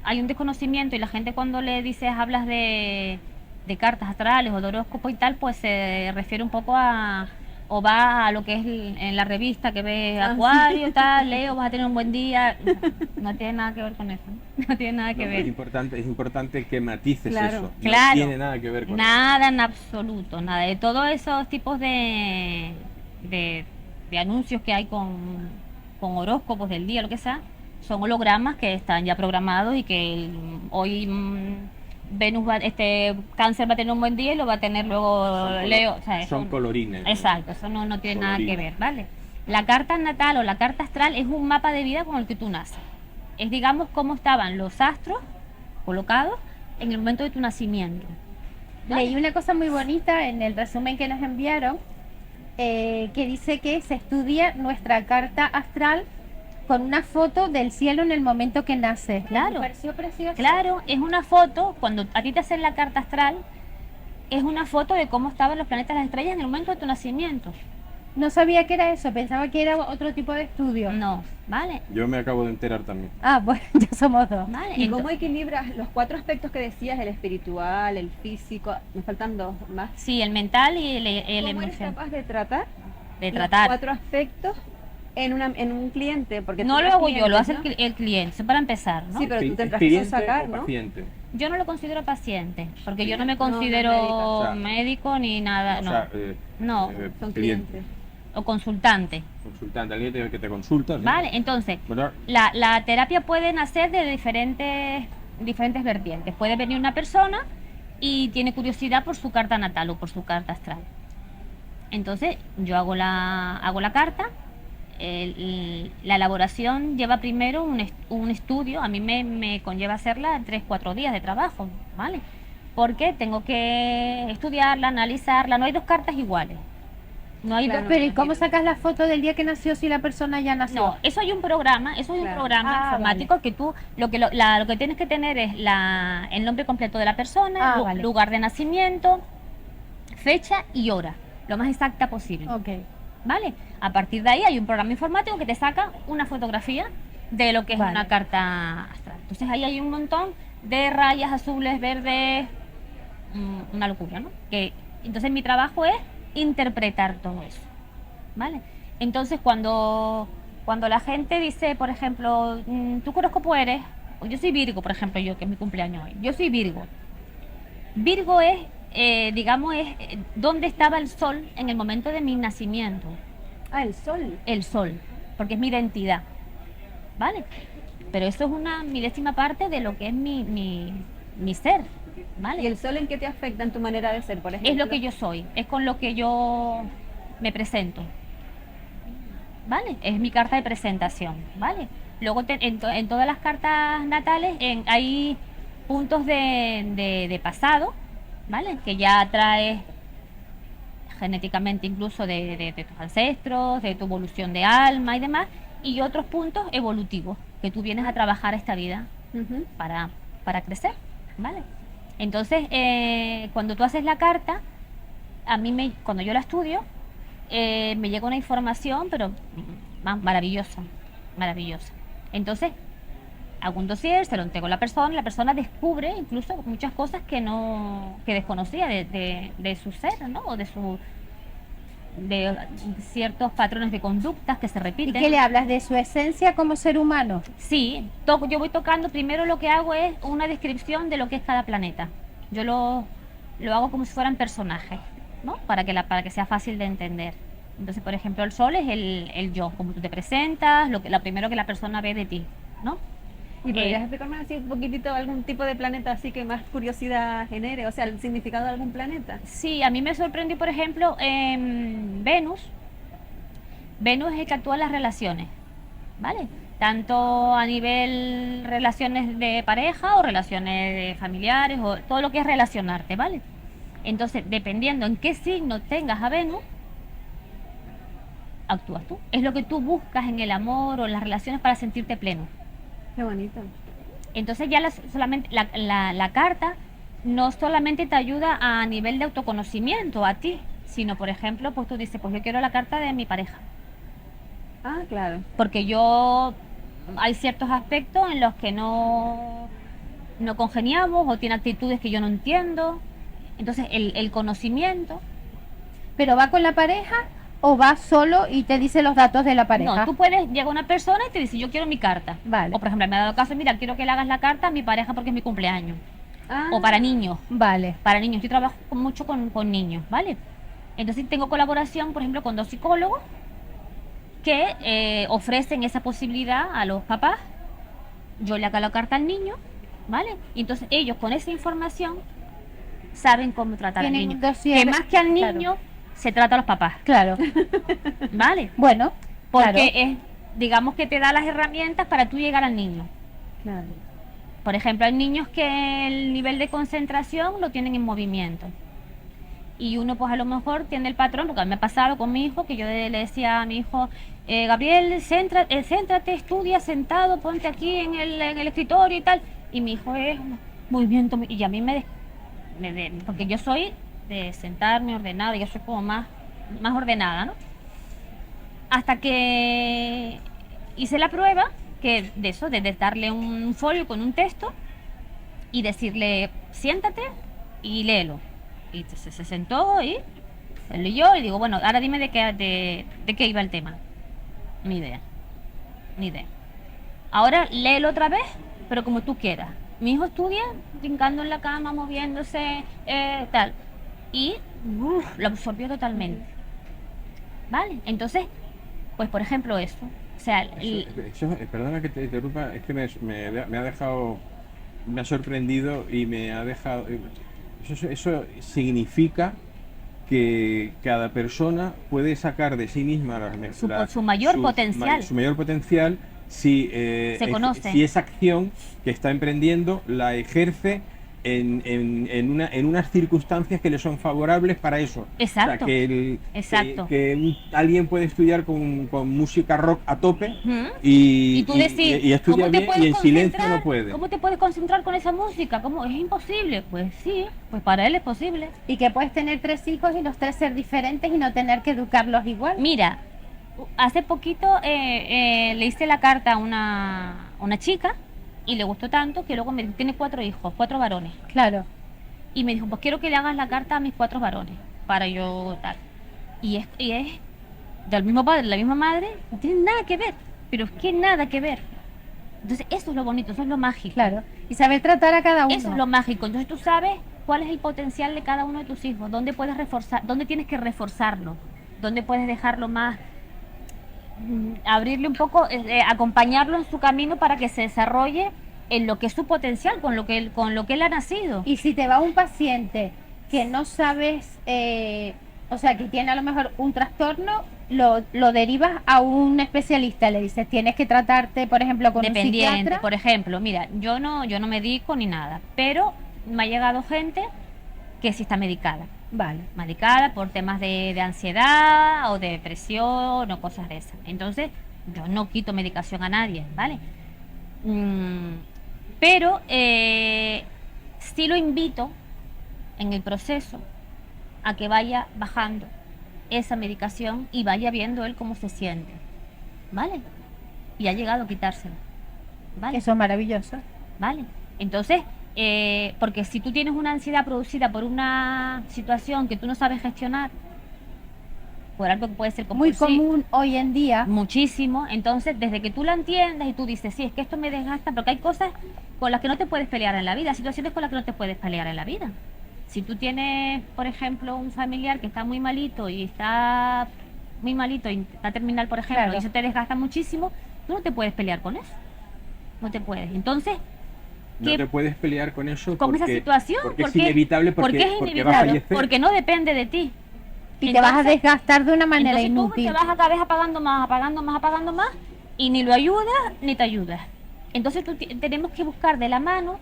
hay un desconocimiento y la gente cuando le dices, hablas de cartas astrales o de horóscopo y tal, pues se refiere un poco o va a lo que es en la revista que ve Acuario, tal, Leo, vas a tener un buen día. No tiene nada que ver con eso, no tiene nada que ver. Es importante que matices Claro. eso. Claro. No tiene nada que ver con Nada en absoluto, nada. De todos esos tipos de anuncios que hay con horóscopos del día, lo que sea, son hologramas que están ya programados y que hoy Venus Cáncer va a tener un buen día y lo va a tener luego Leo. O sea, son colorines. Exacto, eso no tiene nada que Colorines. ver, ¿vale? La carta natal o la carta astral es un mapa de vida con el que tú naces. Es, digamos, cómo estaban los astros colocados en el momento de tu nacimiento. Leí una cosa muy bonita en el resumen que nos enviaron, que dice que se estudia nuestra carta astral con una foto del cielo en el momento que nace. Claro. Me pareció precioso. Claro, es una foto, cuando a ti te hacen la carta astral, es una foto de cómo estaban los planetas y las estrellas en el momento de tu nacimiento. No sabía que era eso, pensaba que era otro tipo de estudio. No, ¿vale? Yo me acabo de enterar también. Ah, bueno, ya somos dos. ¿Vale? ¿Y cómo equilibras los 4 aspectos que decías, el espiritual, el físico? Me faltan 2 más. Sí, el mental y el ¿Cómo eres emocional. capaz de tratar De los tratar. 4 aspectos en un cliente? Porque No tú lo eres hago yo, lo hace cliente, el cliente, eso para empezar, ¿no? Sí, pero tú ¿Es tendrás que cliente sacar, o ¿no? paciente? Yo no lo considero paciente, porque yo no me No, no es considero médico. O sea, médico ni nada, O no. sea, No, Son cliente, clientes. o consultante. consultante, alguien que te consulta. ¿sí? Vale, entonces, Bueno, la terapia puede nacer de diferentes vertientes. Puede venir una persona y tiene curiosidad por su carta natal o por su carta astral. Entonces, yo hago la carta. La elaboración lleva primero un estudio. A mí me conlleva hacerla en 3-4 días de trabajo, ¿vale? Porque tengo que estudiarla, analizarla. No hay 2 cartas iguales. No hay Claro. dos. Pero ¿y cómo sacas la foto del día que nació si la persona ya nació? No, eso hay un programa, Claro. informático que tú lo que tienes que tener es el nombre completo de la persona, Vale. lugar de nacimiento, fecha y hora, lo más exacta posible. Ok. ¿vale? A partir de ahí hay un programa informático que te saca una fotografía de lo que es Vale. una carta astral. Entonces ahí hay un montón de rayas azules, verdes, una locura, ¿no? Entonces mi trabajo es interpretar todo eso, ¿vale? Entonces cuando la gente dice, por ejemplo, ¿tú qué horóscopo eres? O yo soy Virgo, por ejemplo, yo que es mi cumpleaños hoy. Yo soy Virgo. Virgo es, digamos, dónde estaba el sol en el momento de mi nacimiento. Ah, el sol. El sol, porque es mi identidad, ¿vale? Pero eso es una milésima parte de lo que es mi ser, ¿vale? ¿Y el sol en qué te afecta en tu manera de ser, por ejemplo? Es lo que yo soy, es con lo que yo me presento, ¿vale? Es mi carta de presentación, ¿vale? Luego en todas las cartas natales hay puntos de pasado, ¿vale? Que ya traes genéticamente incluso de tus ancestros, de tu evolución de alma y demás, y otros puntos evolutivos que tú vienes a trabajar esta vida Ujú. para crecer, ¿vale? Entonces, cuando tú haces la carta, cuando yo la estudio, me llega una información, pero maravillosa, maravillosa. Entonces, hago un dossier, se lo entrego a la persona descubre incluso muchas cosas que desconocía de su ser, ¿no? O de ciertos patrones de conductas que se ¿Y repiten. qué le hablas de su esencia como ser humano? Sí, yo voy tocando, primero lo que hago es una descripción de lo que es cada planeta. Yo lo hago como si fueran personajes, ¿no? Para que sea fácil de entender. Entonces, por ejemplo, el sol es el yo, como tú te presentas, lo primero que la persona ve de ti, ¿no? ¿Y podrías Eh, explicarme así un poquitito algún tipo de planeta así que más curiosidad genere? O sea, el significado de algún planeta. Sí, a mí me sorprendió, por ejemplo, Venus. Venus es el que actúa en las relaciones, ¿vale? Tanto a nivel relaciones de pareja o relaciones familiares o todo lo que es relacionarte, ¿vale? Entonces, dependiendo en qué signo tengas a Venus, actúas tú. Es lo que tú buscas en el amor o en las relaciones para sentirte pleno. Qué bonito. Entonces ya solamente la carta no solamente te ayuda a nivel de autoconocimiento a ti, sino por ejemplo, pues tú dices, pues yo quiero la carta de mi pareja, Ah, claro. porque hay ciertos aspectos en los que no congeniamos o tiene actitudes que yo no entiendo. Entonces el conocimiento, ¿Pero va con la pareja o va solo y te dice los datos de la pareja? no, tú puedes, llega una persona y te dice, yo quiero mi carta. Vale. O por ejemplo, me ha dado caso, mira, quiero que le hagas la carta a mi pareja porque es mi cumpleaños. Ah, O para niños. Vale. Para niños, yo trabajo mucho con niños, ¿vale? Entonces tengo colaboración, por ejemplo, con 2 psicólogos que ofrecen esa posibilidad a los papás. Yo le hago la carta al niño, ¿vale? Y entonces ellos con esa información saben cómo tratar al Tienen niño. un dossier, Que más que al claro. niño, se trata a los papás, Claro. ¿vale? Bueno, Porque claro. digamos que te da las herramientas para tú llegar al niño. claro. Por ejemplo, hay niños que el nivel de concentración lo tienen en movimiento. Y uno pues a lo mejor tiene el patrón, porque a mí me ha pasado con mi hijo, que yo le decía a mi hijo, Gabriel, céntrate, estudia sentado, ponte aquí en el escritorio y tal. Y mi hijo es movimiento, y a mí porque yo soy de sentarme ordenado, yo soy como más ordenada, ¿no? Hasta que hice la prueba, que de darle un folio con un texto y decirle, siéntate y léelo. Y se sentó y se leyó y digo, bueno, ahora dime de qué iba el tema. Ni idea. Ahora léelo otra vez, pero como tú quieras. Mi hijo estudia brincando en la cama, moviéndose, tal. Y lo absorbió totalmente. ¿Vale? Entonces, pues por ejemplo eso. O sea, Perdona que te interrumpa, es que me ha dejado, me ha sorprendido y me ha dejado. Eso significa que cada persona puede sacar de sí misma su mayor potencial. Su mayor potencial si, Se conoce. si esa acción que está emprendiendo la ejerce en unas circunstancias que le son favorables para eso. Exacto. O sea, que, Exacto. alguien puede estudiar con música rock a tope Ujú. y, Y tú decís, y estudia ¿cómo te bien puedes y en silencio concentrar? no puede. ¿Cómo te puedes concentrar con esa música? ¿Cómo? ¿Es imposible? Pues sí, pues para él es posible. Y que puedes tener 3 hijos y los 3 ser diferentes y no tener que educarlos igual. Mira, hace poquito le hice la carta a una chica y le gustó tanto que luego me dijo, tiene 4 hijos, 4 varones. Claro. Y me dijo, pues quiero que le hagas la carta a mis 4 varones, para yo tal. Y es del mismo padre, la misma madre, no tiene nada que ver, pero es que nada que ver. Entonces eso es lo bonito, eso es lo mágico. Claro. Y saber tratar a cada uno. Eso es lo mágico. Entonces tú sabes cuál es el potencial de cada uno de tus hijos, dónde puedes reforzar, dónde tienes que reforzarlo, dónde puedes dejarlo más, abrirle un poco, acompañarlo en su camino para que se desarrolle en lo que es su potencial, con lo que él ha nacido. Y si te va un paciente que no sabes, o sea, que tiene a lo mejor un trastorno, lo derivas a un especialista. Le dices, tienes que tratarte, por ejemplo, con un Dependiente, psiquiatra. por ejemplo, mira, yo no medico ni nada, pero me ha llegado gente que sí está medicada. Vale. Medicada por temas de ansiedad o de depresión o cosas de esas. Entonces, yo no quito medicación a nadie, ¿vale? Pero sí lo invito en el proceso a que vaya bajando esa medicación y vaya viendo él cómo se siente, ¿vale? Y ha llegado a quitárselo, ¿vale? Eso es maravilloso. ¿Vale? Entonces, porque si tú tienes una ansiedad producida por una situación que tú no sabes gestionar, por algo que puede ser Muy compulsivo, común hoy en día. muchísimo, entonces desde que tú la entiendas y tú dices, sí, es que esto me desgasta, porque hay cosas con las que no te puedes pelear en la vida, situaciones con las que no te puedes pelear en la vida. Si tú tienes, por ejemplo, un familiar que está muy malito y está terminal, por ejemplo, Claro. y eso te desgasta muchísimo, tú no te puedes pelear con eso. No te puedes. Entonces, No ¿qué- te puedes pelear con eso con esa situación? porque es inevitable, porque es va a inevitable, fallecer. porque no depende de ti. Y te vas a Entonces- desgastar de una manera Entonces tú inútil. te vas a cada vez apagando más, y ni lo ayudas ni te ayudas. Entonces tenemos que buscar de la mano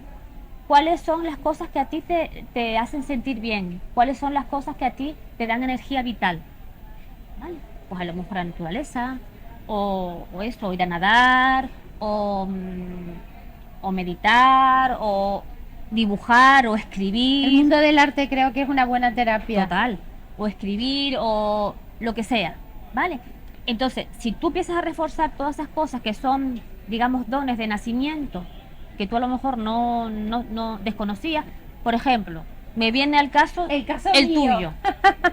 cuáles son las cosas que a ti te hacen sentir bien, cuáles son las cosas que a ti te dan energía vital. ¿Vale? Pues a lo mejor la naturaleza, o esto, o ir a nadar, o meditar, o dibujar, o escribir. El mundo del arte creo que es una buena terapia. Total. O escribir o lo que sea, ¿vale? Entonces, si tú empiezas a reforzar todas esas cosas que son, digamos, dones de nacimiento, que tú a lo mejor no desconocías, por ejemplo, me viene al caso El caso el mío. tuyo,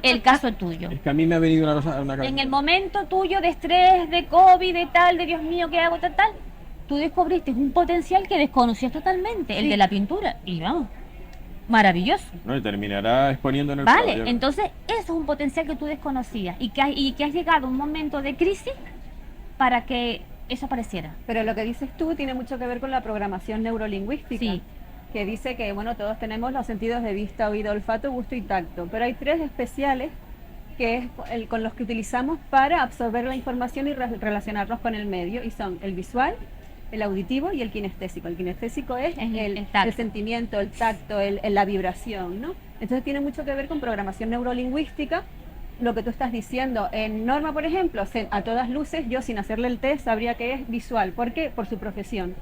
el caso tuyo. Es que a mí me ha venido una cosa, una En el momento tuyo de estrés, de COVID, de tal, de Dios mío, ¿qué hago? Tal, tal, tú descubriste un potencial que desconocías totalmente, el Sí. de la pintura, y vamos, maravilloso. No, y terminará exponiendo en el Vale, cuadro. entonces eso es un potencial que tú desconocías y que has llegado a un momento de crisis para que eso apareciera. Pero lo que dices tú tiene mucho que ver con la programación neurolingüística, Sí. que dice que, bueno, todos tenemos los sentidos de vista, oído, olfato, gusto y tacto, pero hay 3 especiales que es con los que utilizamos para absorber la información y relacionarnos con el medio, y son el visual, el auditivo y el kinestésico. El kinestésico es El tacto. el sentimiento, el tacto, la vibración, ¿no? Entonces tiene mucho que ver con programación neurolingüística. Lo que tú estás diciendo, en Norma, por ejemplo, a todas luces, yo sin hacerle el test sabría que es visual. ¿Por qué? Por su profesión.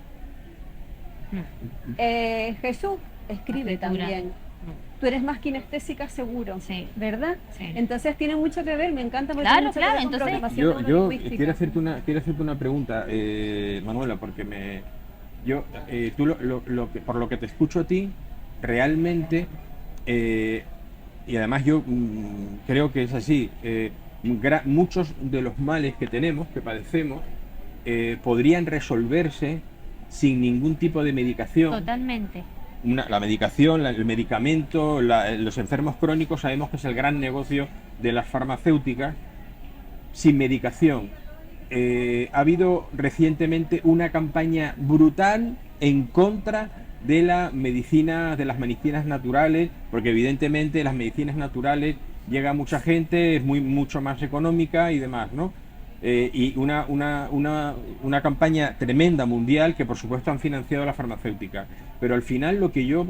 Jesús escribe Escritura. también. Tú eres más kinestésica seguro, Sí. ¿verdad? Sí. Entonces tiene mucho que ver, me encanta porque Claro, tiene mucho claro, que ver con entonces- programación Yo neurolingüística. quiero hacerte una pregunta, Manuela, porque tú por lo que te escucho a ti, realmente, y además yo creo que es así, muchos de los males que tenemos, que padecemos, podrían resolverse sin ningún tipo de medicación. Totalmente. La medicación, el medicamento, los enfermos crónicos sabemos que es el gran negocio de las farmacéuticas. Sin medicación. Ha habido recientemente una campaña brutal en contra de la medicina, de las medicinas naturales, porque evidentemente las medicinas naturales llega a mucha gente, es mucho más económica y demás, ¿no? y una campaña tremenda mundial que por supuesto han financiado la farmacéutica. Pero al final lo que yo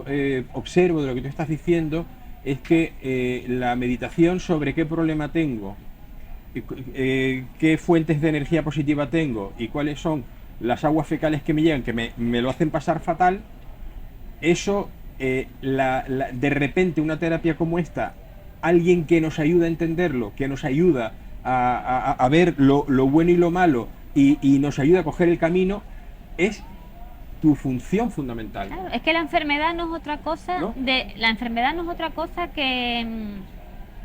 observo de lo que tú estás diciendo es que la meditación sobre qué problema tengo, qué fuentes de energía positiva tengo y cuáles son las aguas fecales que me llegan, que me lo hacen pasar fatal, eso, de repente una terapia como esta, alguien que nos ayuda a entenderlo, que nos ayuda a ver lo bueno y lo malo y nos ayuda a coger el camino, es tu función fundamental. Claro, es que la enfermedad no es otra cosa, ¿No? la enfermedad no es otra cosa que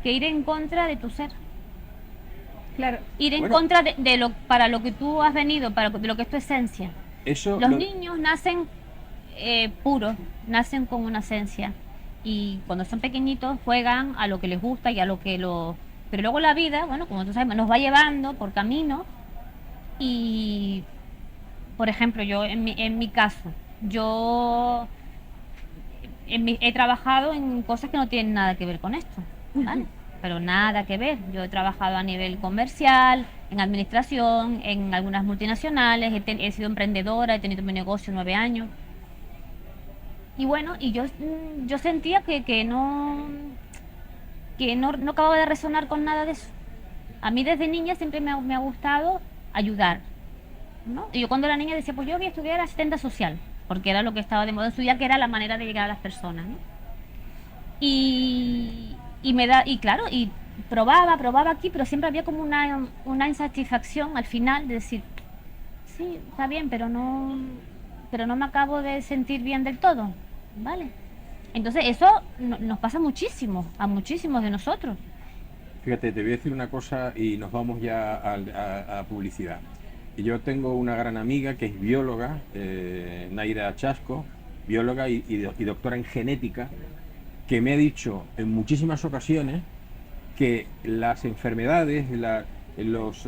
ir en contra de tu ser. Claro. Ir en Bueno. contra de lo para lo que tú has venido, de lo que es tu esencia. Eso Los lo- niños nacen puros, nacen con una esencia. Y cuando son pequeñitos juegan a lo que les gusta y a lo que lo... Pero luego la vida, bueno, como tú sabes, nos va llevando por camino. Y, por ejemplo, yo en mi caso, yo he trabajado en cosas que no tienen nada que ver con esto, ¿vale? Pero nada que ver. Yo he trabajado a nivel comercial, en administración, en algunas multinacionales, he sido emprendedora, he tenido mi negocio 9 años. Y bueno, y yo sentía que no acababa de resonar con nada de eso. A mí desde niña siempre me ha gustado ayudar, ¿no? Y yo cuando era niña decía, pues yo voy a estudiar asistente social, porque era lo que estaba de moda estudiar, que era la manera de llegar a las personas, ¿no? Y claro, y probaba aquí, pero siempre había como una insatisfacción al final de decir, sí, está bien, pero no me acabo de sentir bien del todo, ¿vale? Entonces eso nos pasa muchísimo, a muchísimos de nosotros. Fíjate, te voy a decir una cosa y nos vamos ya a publicidad. Yo tengo una gran amiga que es bióloga, Naira Chasco, bióloga y doctora en genética, que me ha dicho en muchísimas ocasiones que las enfermedades, los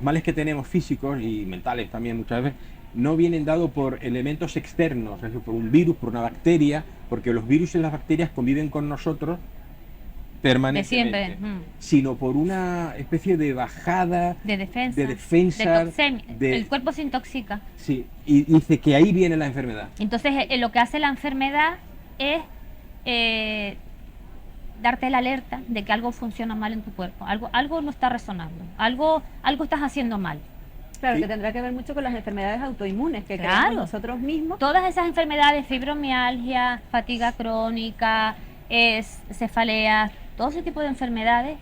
males que tenemos físicos y mentales también muchas veces, no vienen dados por elementos externos, es decir, por un virus, por una bacteria, porque los virus y las bacterias conviven con nosotros permanentemente, siempre, sino por una especie de bajada De defensa. de defensa, El cuerpo se intoxica. sí, y dice que ahí viene la enfermedad. Entonces lo que hace la enfermedad es darte la alerta de que algo funciona mal en tu cuerpo, algo no está resonando, algo estás haciendo mal. Claro, Sí. que tendrá que ver mucho con las enfermedades autoinmunes que Claro. creamos nosotros mismos. Todas esas enfermedades, fibromialgia, fatiga crónica, cefaleas, todo ese tipo de enfermedades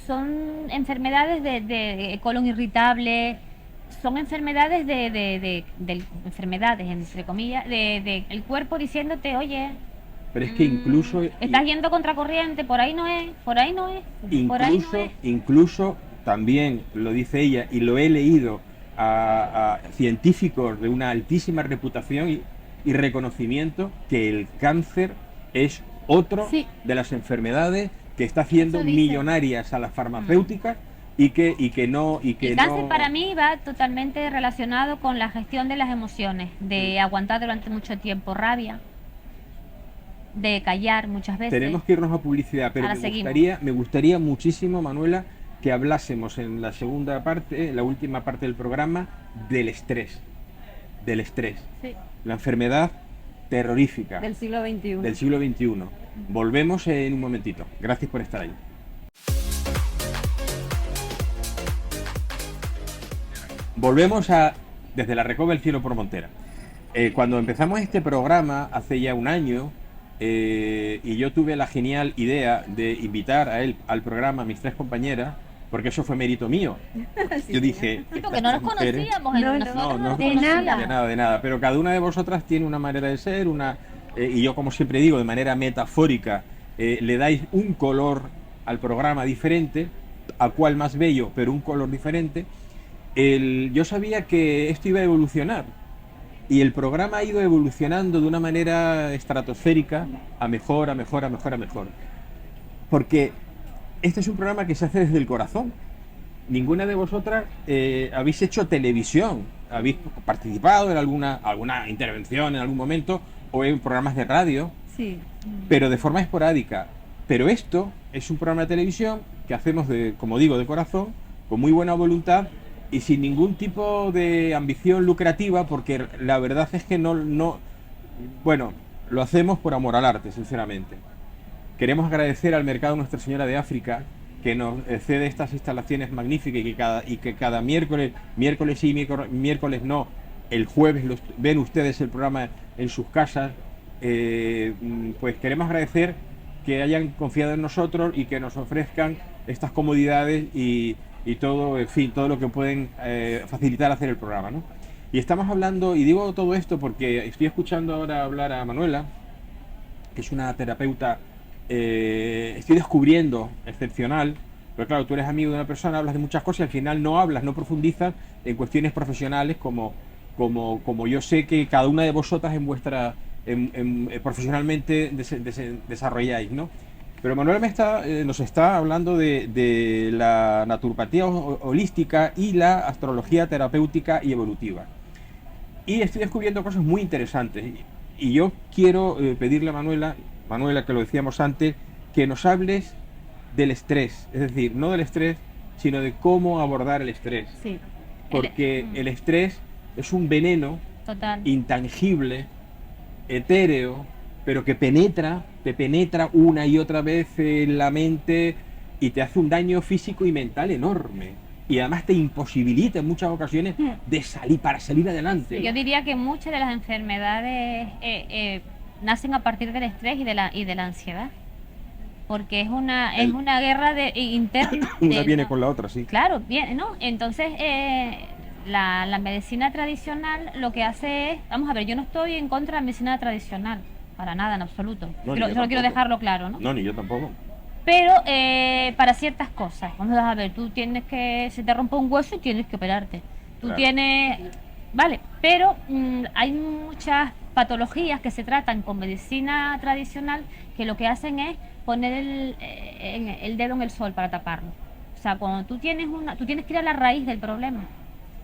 son enfermedades de colon irritable, son enfermedades enfermedades, entre comillas, el cuerpo diciéndote, oye, Pero es que incluso estás yendo contracorriente, por ahí no es, por ahí no es, por ahí no es. incluso también lo dice ella y lo he leído a científicos de una altísima reputación y reconocimiento, que el cáncer es otro Sí. de las enfermedades que está haciendo Eso dice. millonarias a las farmacéuticas y que no El cáncer para mí va totalmente relacionado con la gestión de las emociones, de aguantar durante mucho tiempo rabia, de callar muchas veces. tenemos que irnos a publicidad, pero Ahora seguimos. me gustaría muchísimo, Manuela, que hablásemos en la segunda parte, la última parte del programa, del estrés. Del estrés. Sí, La enfermedad terrorífica del siglo XXI. del siglo XXI. Volvemos en un momentito. Gracias por estar ahí. Volvemos a Desde la Recoba del Cielo por Montera. Cuando empezamos este programa hace ya un año, y yo tuve la genial idea de invitar al programa a mis 3 compañeras, porque eso fue mérito mío. Sí, Yo sí. dije, Sí, porque no nos estas mujeres- conocíamos, No, no. nosotros No, no, no, nos de conocíamos. nada. de nada. Pero cada una de vosotras tiene una manera de ser, y yo, como siempre digo, de manera metafórica, le dais un color al programa diferente, a cual más bello, pero un color diferente. Yo sabía que esto iba a evolucionar, y el programa ha ido evolucionando de una manera estratosférica a mejor, a mejor, a mejor, a mejor. Porque este es un programa que se hace desde el corazón. Ninguna de vosotras habéis hecho televisión, habéis participado en alguna intervención en algún momento o en programas de radio, Sí. pero de forma esporádica. Pero esto es un programa de televisión que hacemos, como digo, de corazón, con muy buena voluntad y sin ningún tipo de ambición lucrativa, porque la verdad es que bueno, lo hacemos por amor al arte, sinceramente. Queremos agradecer al Mercado Nuestra Señora de África que nos cede estas instalaciones magníficas y que cada miércoles sí, miércoles no, el jueves ven ustedes el programa en sus casas. Pues queremos agradecer que hayan confiado en nosotros y que nos ofrezcan estas comodidades y todo, en fin, todo lo que pueden facilitar hacer el programa, ¿no? Y estamos hablando, y digo todo esto porque estoy escuchando ahora hablar a Manuela, que es una terapeuta, estoy descubriendo excepcional, pero claro, tú eres amigo de una persona, hablas de muchas cosas y al final no hablas, no profundizas en cuestiones profesionales como yo sé que cada una de vosotras en vuestra profesionalmente desarrolláis, ¿no? Pero Manuel nos está hablando de la naturopatía holística y la astrología terapéutica y evolutiva. Y estoy descubriendo cosas muy interesantes. Y yo quiero pedirle a Manuela, que lo decíamos antes, que nos hables del estrés. Es decir, no del estrés, sino de cómo abordar el estrés. Sí. Porque el estrés es un veneno Total. intangible, etéreo, pero que te penetra una y otra vez en la mente y te hace un daño físico y mental enorme. Y además te imposibilita en muchas ocasiones para salir adelante. Yo diría que muchas de las enfermedades nacen a partir del estrés y de la ansiedad. Porque es una guerra interna. Una viene con la otra, sí. Claro, bien, ¿no? Entonces, la medicina tradicional lo que hace es, vamos a ver, yo no estoy en contra de la medicina tradicional, para nada, en absoluto. No, Solo quiero dejarlo claro, ¿no? No, ni yo tampoco. Pero para ciertas cosas, vamos a ver, tú se te rompe un hueso y tienes que operarte. Tú Claro. vale, pero hay muchas patologías que se tratan con medicina tradicional que lo que hacen es poner el dedo en el sol para taparlo. O sea, cuando tú tienes que ir a la raíz del problema.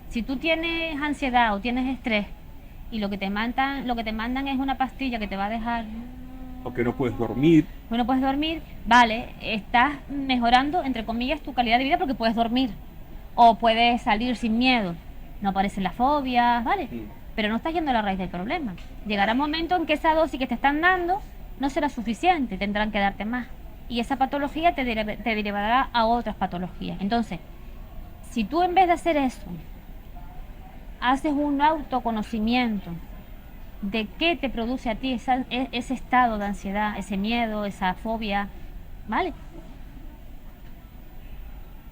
Si tú tienes ansiedad o tienes estrés y lo que te mandan es una pastilla que te va a dejar O que no puedes dormir. no puedes dormir, vale, estás mejorando, entre comillas, tu calidad de vida porque puedes dormir o puedes salir sin miedo, no aparecen las fobias, vale, pero no estás yendo a la raíz del problema. Llegará un momento en que esa dosis que te están dando no será suficiente, tendrán que darte más y esa patología te derivará a otras patologías. Entonces, si tú en vez de hacer eso haces un autoconocimiento de qué te produce a ti ese estado de ansiedad, ese miedo, esa fobia, ¿vale?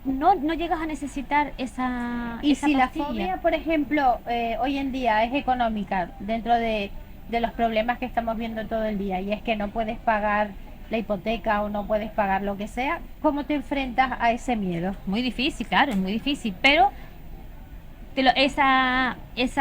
No llegas a necesitar Y esa si la pastilla. fobia, por ejemplo, hoy en día es económica, dentro de los problemas que estamos viendo todo el día, y es que no puedes pagar la hipoteca o no puedes pagar lo que sea, ¿cómo te enfrentas a ese miedo? Muy difícil, claro, es muy difícil, pero esa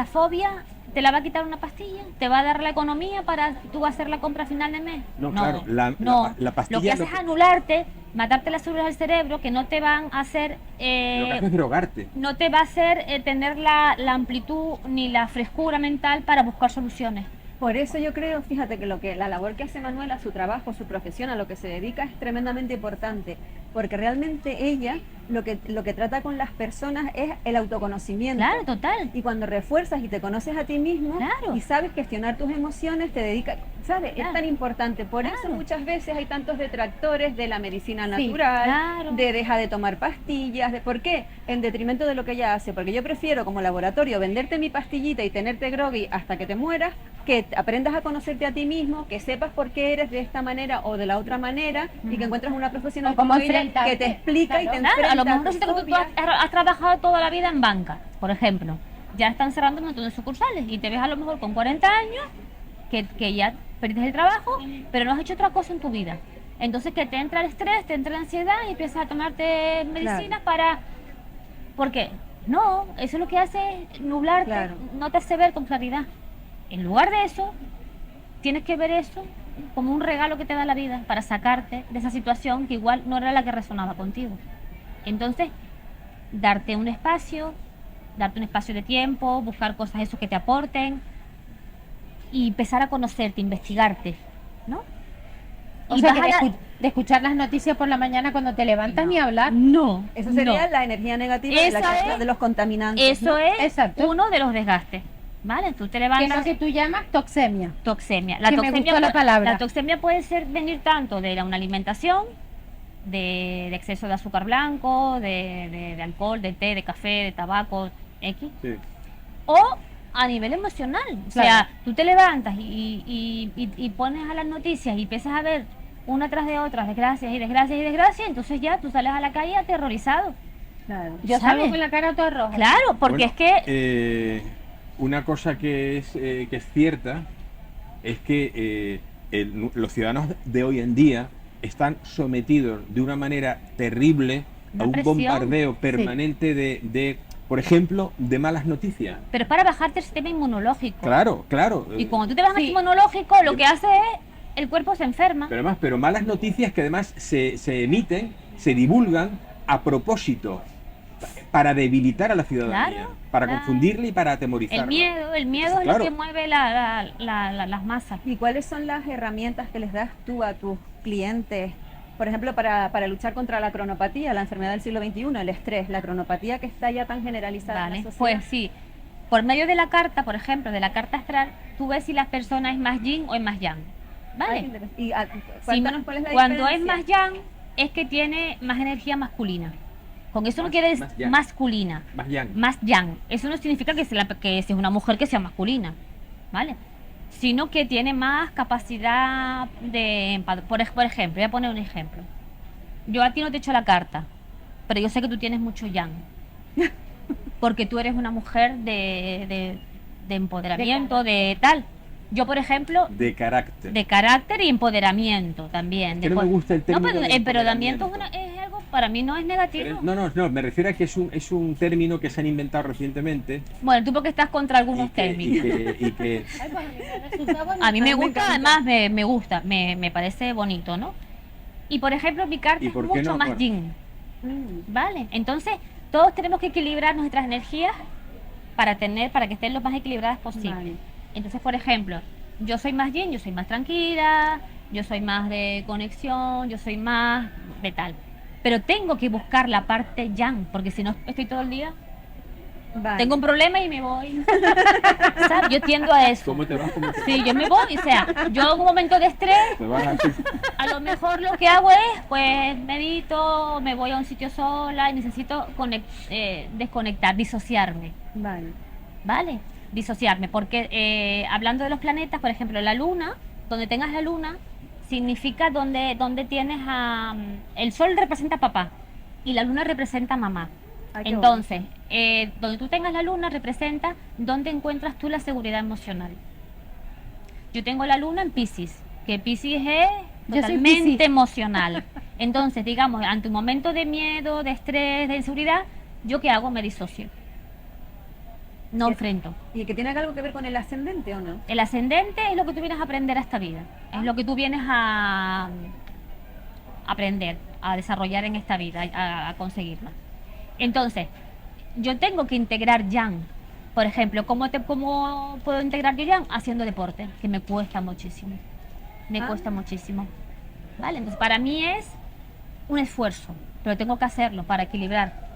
fobia te la va a quitar una pastilla, te va a dar la economía para tú hacer la compra a final de mes. No, claro, la pastilla Lo que hace es anularte, matarte las células del cerebro que no te van a hacer lo que hace es drogarte. no te va a hacer tener la amplitud ni la frescura mental para buscar soluciones. Por eso yo creo, fíjate que la labor que hace Manuela, su trabajo, su profesión, a lo que se dedica es tremendamente importante, porque realmente ella lo que trata con las personas es el autoconocimiento. Claro, total. Y cuando refuerzas y te conoces a ti mismo Claro. y sabes gestionar tus emociones, te dedicas, ¿sabes? Claro. Es tan importante. Por eso Claro. muchas veces hay tantos detractores de la medicina Sí, natural, claro. de deja de tomar pastillas, ¿por qué? En detrimento de lo que ella hace, porque yo prefiero como laboratorio venderte mi pastillita y tenerte groggy hasta que te mueras, que aprendas a conocerte a ti mismo, que sepas por qué eres de esta manera o de la otra manera y que encuentres una profesional O cómo como ella enfrentarte. que te explica y te Claro. enfrenta Claro, a lo mejor tus resulta que tú fobias. has trabajado toda la vida en banca, por ejemplo. Ya están cerrando un montón de sucursales y te ves a lo mejor con 40 años que ya perdiste el trabajo, pero no has hecho otra cosa en tu vida. Entonces que te entra el estrés, te entra la ansiedad y empiezas a tomarte medicinas para... ¿Por qué? No, eso lo que hace es nublarte, Claro. no te hace ver con claridad. En lugar de eso, tienes que ver eso como un regalo que te da la vida para sacarte de esa situación que igual no era la que resonaba contigo. Entonces, darte un espacio de tiempo, buscar cosas eso que te aporten y empezar a conocerte, investigarte, ¿no? O Y sea, vas que a de escuchar las noticias por la mañana cuando te levantas ni hablar. No, Eso sería no. la energía negativa de, Esa es- de los contaminantes. Eso ¿no? es Exacto. uno de los desgastes, ¿vale? Tú te Que es levantas... lo que tú llamas toxemia. Toxemia. Que me gustó la palabra. La toxemia puede ser venir tanto de una alimentación, de exceso de azúcar blanco, de alcohol, de té, de café, de tabaco, X, Sí. o a nivel emocional. O sea, Claro. tú te levantas y pones a las noticias y empiezas a ver una tras de otra desgracias y desgracias y desgracias, entonces ya tú sales a la calle aterrorizado. Claro. Yo ¿Sabes? salgo con la cara toda roja. Claro, porque Bueno, es que... una cosa que es cierta es que los ciudadanos de hoy en día están sometidos de una manera terrible Una a un presión, bombardeo permanente de, por ejemplo, de malas noticias. Pero es para bajarte el sistema inmunológico. Claro, claro. Y cuando tú te bajas el Sí. sistema inmunológico, lo que hace es el cuerpo se enferma. Pero malas noticias que además se emiten, se divulgan a propósito, para debilitar a la ciudadanía, Claro, para claro. confundirla y para atemorizarla. El miedo es Claro. lo que mueve las masas. ¿Y cuáles son las herramientas que les das tú a tus clientes? Por ejemplo, para luchar contra la cronopatía, la enfermedad del siglo XXI, el estrés, la cronopatía que está ya tan generalizada en Vale, la sociedad. pues sí. Por medio de la carta, por ejemplo, de la carta astral, tú ves si la persona es más yin o es más yang. Ay, qué ¿Vale? interesante. Y Si cuéntanos cuál es la cuando es diferencia. más yang, es que tiene más energía masculina. Con eso no Más- quiere decir más yang. masculina, Más yang. más yang. Eso no significa que sea una mujer que sea masculina, ¿vale? Sino que tiene más capacidad de... por ejemplo, voy a poner un ejemplo. Yo a ti no te echo la carta, pero yo sé que tú tienes mucho yang. Porque tú eres una mujer de empoderamiento, de tal. Yo, por ejemplo, De carácter. de carácter y empoderamiento también. Que de no me po- gusta el término pero de empoderamiento empoderamiento. es algo, para mí no es negativo. No, me refiero a que es un término que se han inventado recientemente. Bueno, tú porque estás contra algunos términos. y que- Ay, pues a mí me resulta bonito. A mí me me gusta, encanta. además me gusta, me parece bonito, ¿no? Y por ejemplo, mi carta ¿Y es por qué mucho no? más Bueno. yin, Mm. ¿vale? Entonces, todos tenemos que equilibrar nuestras energías para que estén lo más equilibradas posible. Vale. Entonces, por ejemplo, yo soy más yin, yo soy más tranquila, yo soy más de conexión, yo soy más de tal. Pero tengo que buscar la parte yang, porque si no estoy todo el día, Vale. tengo un problema y me voy. ¿Sabes? Yo tiendo a eso. ¿Cómo te vas? ¿Cómo te Sí, yo me voy, o sea, yo en un momento de estrés, te vas así? a lo mejor lo que hago es, pues medito, me voy a un sitio sola y necesito desconectar, disociarme. Vale. ¿Vale? Disociarme, porque hablando de los planetas, por ejemplo, la luna, donde tengas la luna, significa donde tienes a... el sol representa a papá y la luna representa a mamá. Ay, qué Entonces, donde tú tengas la luna representa donde encuentras tú la seguridad emocional. Yo tengo la luna en Piscis, que Piscis es Yo soy totalmente Piscis. emocional. Entonces, digamos, ante un momento de miedo, de estrés, de inseguridad, ¿yo qué hago? Me disocio. No Sí. enfrento. ¿Y que tiene algo que ver con el ascendente o no? El ascendente es lo que tú vienes a aprender a esta vida. Es lo que tú vienes a aprender, a desarrollar en esta vida, a conseguirla. Entonces, yo tengo que integrar yang. Por ejemplo, ¿cómo puedo integrar yo yang? Haciendo deporte, que me cuesta muchísimo. Me Ah. cuesta muchísimo. ¿Vale? Entonces, para mí es un esfuerzo, pero tengo que hacerlo para equilibrar.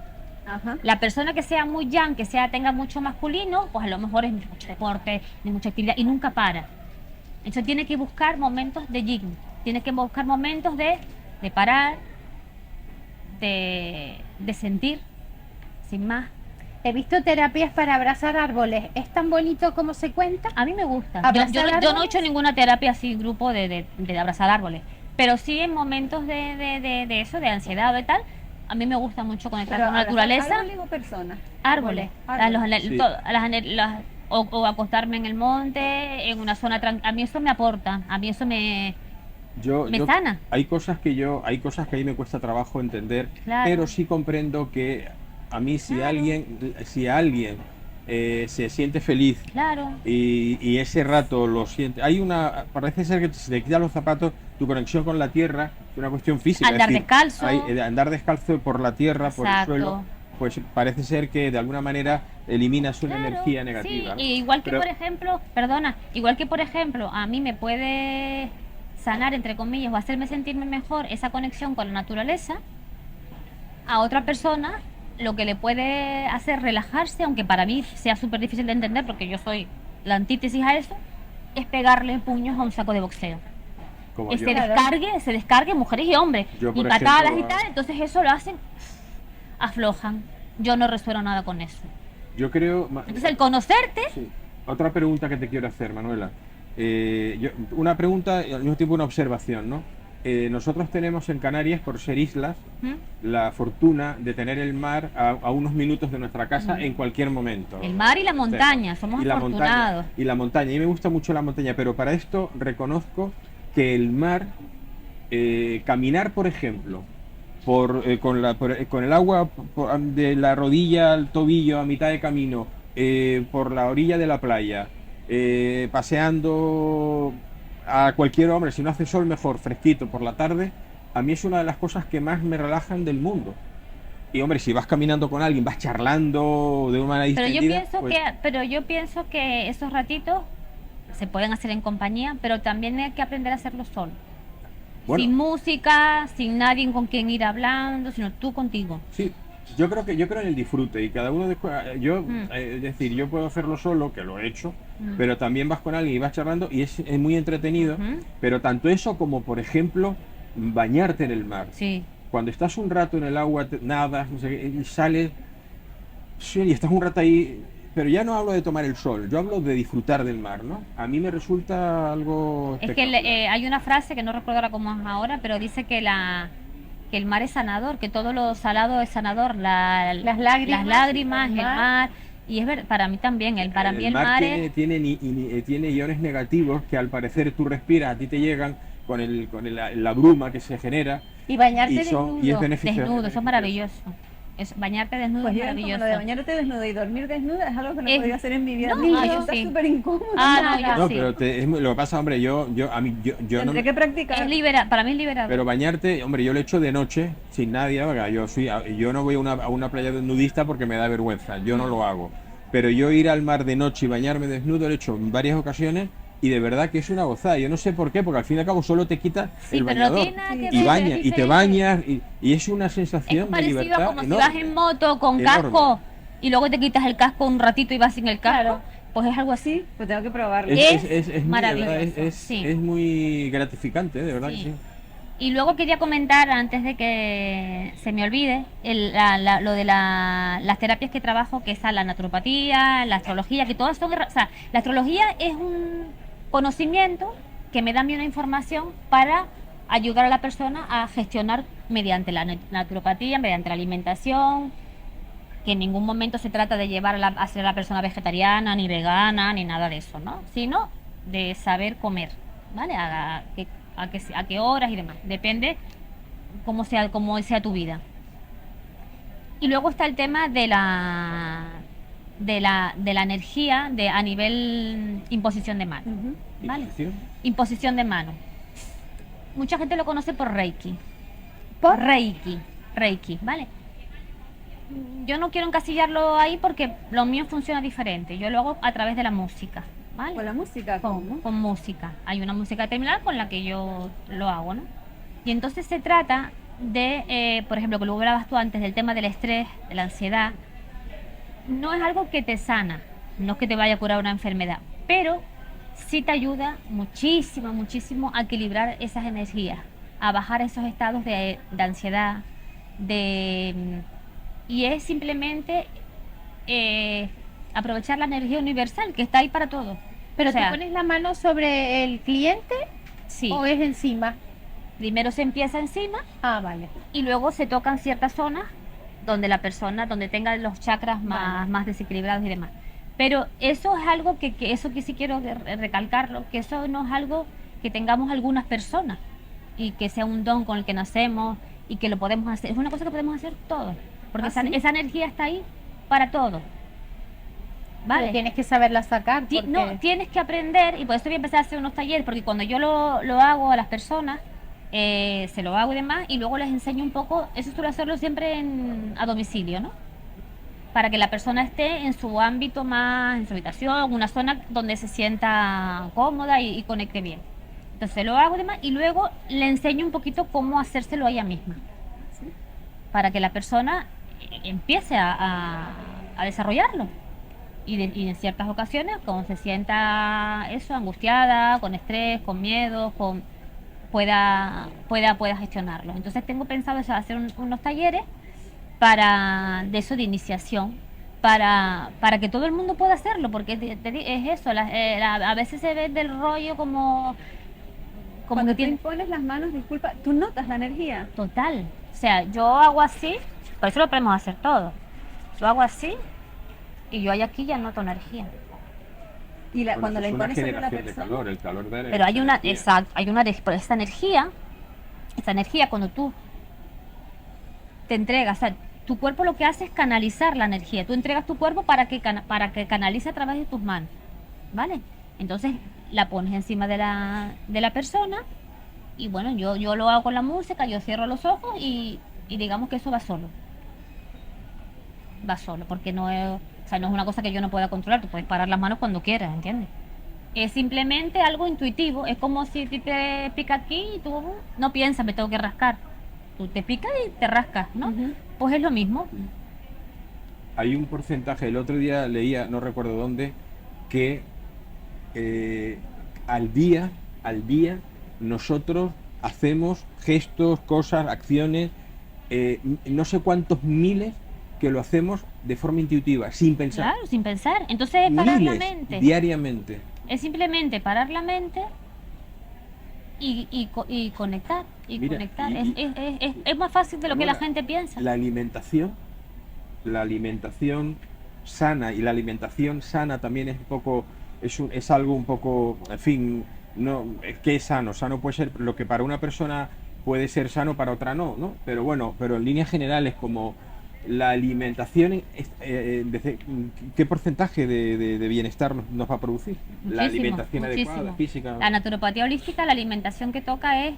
Ajá. La persona que sea muy yang, tenga mucho masculino, pues a lo mejor es mucho deporte, ni mucha actividad y nunca para. Entonces tiene que buscar momentos de yin, tiene que buscar momentos de parar, de sentir, sin más. He visto terapias para abrazar árboles. ¿Es tan bonito como se cuenta? A mí me gusta. ¿Abrazar Yo no he árboles? hecho ninguna terapia así, grupo de abrazar árboles, pero sí en momentos de eso, de ansiedad o de tal, a mí me gusta mucho conectar con la naturaleza. ¿Árboles o personas? Árboles, Sí. o acostarme en el monte, en una zona tranquila. A mí eso me aporta, a mí eso me sana. Hay cosas que a mí me cuesta trabajo entender, Claro. pero sí comprendo que a mí si alguien se siente feliz Claro, y ese rato lo siente, parece ser que si te quitas los zapatos, tu conexión con la tierra es una cuestión física. Andar es decir, descalzo. andar descalzo por la tierra, por el Exacto. suelo, pues parece ser que de alguna manera eliminas una claro, energía sí, negativa. ¿no? y igual que Pero- por ejemplo, a mí me puede sanar, entre comillas, o hacerme sentirme mejor esa conexión con la naturaleza, a otra persona lo que le puede hacer relajarse, aunque para mí sea súper difícil de entender porque yo soy la antítesis a eso, es pegarle puños a un saco de boxeo. Como Que yo. se descargue mujeres y hombres, Yo, y por patadas ejemplo, y tal, entonces eso lo hacen, aflojan. Yo no resueno nada con eso. Yo creo... Entonces el conocerte, Sí. Otra pregunta que te quiero hacer, Manuela. Una pregunta y al mismo tiempo una observación, ¿no? Nosotros tenemos en Canarias, por ser islas, ¿m? la fortuna de tener el mar a unos minutos de nuestra casa en cualquier momento. El mar y la montaña, somos Y la afortunados. montaña, y la montaña. Y me gusta mucho la montaña, pero para esto reconozco que el mar, caminar, por ejemplo, con el agua de la rodilla al tobillo a mitad de camino, por la orilla de la playa, paseando a cualquier hombre, si no hace sol mejor, fresquito por la tarde, a mí es una de las cosas que más me relajan del mundo. Y hombre, si vas caminando con alguien, vas charlando de una manera Pero yo distendida, pienso pues, yo pienso que esos ratitos se pueden hacer en compañía, pero también hay que aprender a hacerlo solo. bueno, Sin música, sin nadie con quien ir hablando, sino tú contigo. sí, yo creo en el disfrute y cada uno es decir, yo puedo hacerlo solo, que lo he hecho, pero también vas con alguien y vas charlando y es muy entretenido, Ujú. pero tanto eso como, por ejemplo, bañarte en el mar. Sí. Cuando estás un rato en el agua, nadas, no sé qué, y sales, sí, y estás un rato ahí, pero ya no hablo de tomar el sol, yo hablo de disfrutar del mar, ¿no? A mí me resulta algo Es que espectacular. hay una frase que no recuerdo ahora cómo es ahora, pero dice que el mar es sanador, que todo lo salado es sanador, Las lágrimas, las lágrimas, el el mar. mar, y es para mí también, para mí el mar tiene, es... tiene iones negativos que al parecer tú respiras, a ti te llegan la bruma que se genera Y bañarte y es desnudo. beneficioso. Desnudo, eso es maravilloso. Bañarte desnudo Pues es yo con maravilloso. lo de bañarte desnuda y dormir desnuda es algo que no Es- podía hacer en mi vida. no, Mira, yo está sí. súper incómodo. Ah, no, yo No, sí. pero lo que pasa, hombre, a mí, yo no, Tendré que practicar. Para mí es liberador. pero bañarte, hombre, yo lo he hecho de noche, sin nadie, oiga, yo no voy a una playa nudista porque me da vergüenza, yo no lo hago. Pero yo ir al mar de noche y bañarme desnudo lo he hecho en varias ocasiones y de verdad que es una gozada. Yo no sé por qué, porque al fin y al cabo solo te quitas Sí, el pero no bañador tiene nada que y ver, y es bañas, y te diferente. bañas y es una Es sensación de parecido a libertad como si enorme. vas en moto con Enorme. casco y luego te quitas el casco un ratito y vas sin el casco. Claro. Pues es algo así. Sí, pues tengo que probarlo. Es muy, maravilloso, de verdad, sí. es muy gratificante, de verdad Sí. que sí. Y luego quería comentar, antes de que se me olvide, lo de las terapias que trabajo, que es la naturopatía, la astrología, que todas son... O sea, la astrología es un conocimiento que me da a mí una información para ayudar a la persona a gestionar mediante la naturopatía, mediante la alimentación, que en ningún momento se trata de llevar a ser a la persona vegetariana, ni vegana, ni nada de eso, ¿no? Sino de saber comer, ¿vale? A qué horas y demás. Depende cómo sea tu vida. Y luego está el tema de la energía a nivel imposición de mano, Ujú. ¿vale? Intuición. Imposición de mano. Mucha gente lo conoce por Reiki. ¿Por? Reiki, ¿vale? Yo no quiero encasillarlo ahí porque lo mío funciona diferente. Yo lo hago a través de la música, ¿vale? Con la música, ¿cómo? Con música. Hay una música determinada con la que yo lo hago, ¿no? Y entonces se trata de, por ejemplo, que luego hablabas tú antes del tema del estrés, de la ansiedad. No es algo que te sana, no es que te vaya a curar una enfermedad, pero sí te ayuda muchísimo, muchísimo a equilibrar esas energías, a bajar esos estados de ansiedad, y es simplemente aprovechar la energía universal que está ahí para todo. Pero O sea, ¿te pones la mano sobre el cliente sí, o es encima? primero se empieza encima Ah, vale. y luego se tocan ciertas zonas donde la persona, donde tenga los chakras más desequilibrados y demás. Pero eso es algo que eso que sí quiero recalcarlo, que eso no es algo que tengamos algunas personas y que sea un don con el que nacemos y que lo podemos hacer. Es una cosa que podemos hacer todos, porque ¿Ah, sí? esa energía está ahí para todos. Pero ¿Vale? tienes que saberla sacar. Porque... No, tienes que aprender, y por eso voy a empezar a hacer unos talleres, porque cuando yo lo hago a las personas, se lo hago y demás, y luego les enseño un poco, eso suelo hacerlo siempre a domicilio, ¿no? Para que la persona esté en su ámbito más, en su habitación, una zona donde se sienta cómoda y conecte bien. Entonces lo hago y demás, y luego le enseño un poquito cómo hacérselo a ella misma, para que la persona empiece a desarrollarlo. Y en ciertas ocasiones, cuando se sienta eso, angustiada, con estrés, con miedo, pueda gestionarlo. Entonces tengo pensado eso, hacer unos talleres de eso, de iniciación, para que todo el mundo pueda hacerlo, porque es eso, a veces se ve del rollo como Cuando que tú tiene impones las manos, disculpa, tú notas la energía. total. O sea, yo hago así, por eso lo podemos hacer todo. Yo hago así y yo ahí aquí ya noto energía. Y Bueno, cuando eso la es una impones sobre la generación de persona, calor, el calor de Pero hay una, energía. exacto, por esta energía cuando tú te entregas, o sea, tu cuerpo lo que hace es canalizar la energía. Tú entregas tu cuerpo para que canalice a través de tus manos, ¿vale? Entonces la pones encima de la persona y bueno, yo lo hago con la música, yo cierro los ojos y digamos que eso va solo, porque no es, o sea, no es una cosa que yo no pueda controlar. Tú puedes parar las manos cuando quieras, ¿entiendes? Es simplemente algo intuitivo. Es como si te pica aquí y tú no piensas, me tengo que rascar. Tú te picas y te rascas, ¿no? Ujú. Pues es lo mismo. Hay un porcentaje, el otro día leía, no recuerdo dónde, que eh, al día, nosotros hacemos gestos, cosas, acciones, no sé cuántos miles que lo hacemos de forma intuitiva, sin pensar. Claro, sin pensar. Entonces es parar la Miles mente. diariamente. Es simplemente parar la mente y conectar. Y Mira, conectar. y- Es más fácil de lo que la Ahora, gente piensa. la alimentación sana, y la alimentación sana también es un poco, es algo un poco, en fin, no, ¿qué es sano? Sano puede ser lo que para una persona puede ser sano, para otra no, ¿no? Pero bueno, pero en líneas generales, como la alimentación, ¿qué porcentaje de bienestar nos va a producir? La Muchísimo, alimentación adecuada, muchísimo. física. La naturopatía holística, la alimentación que toca es,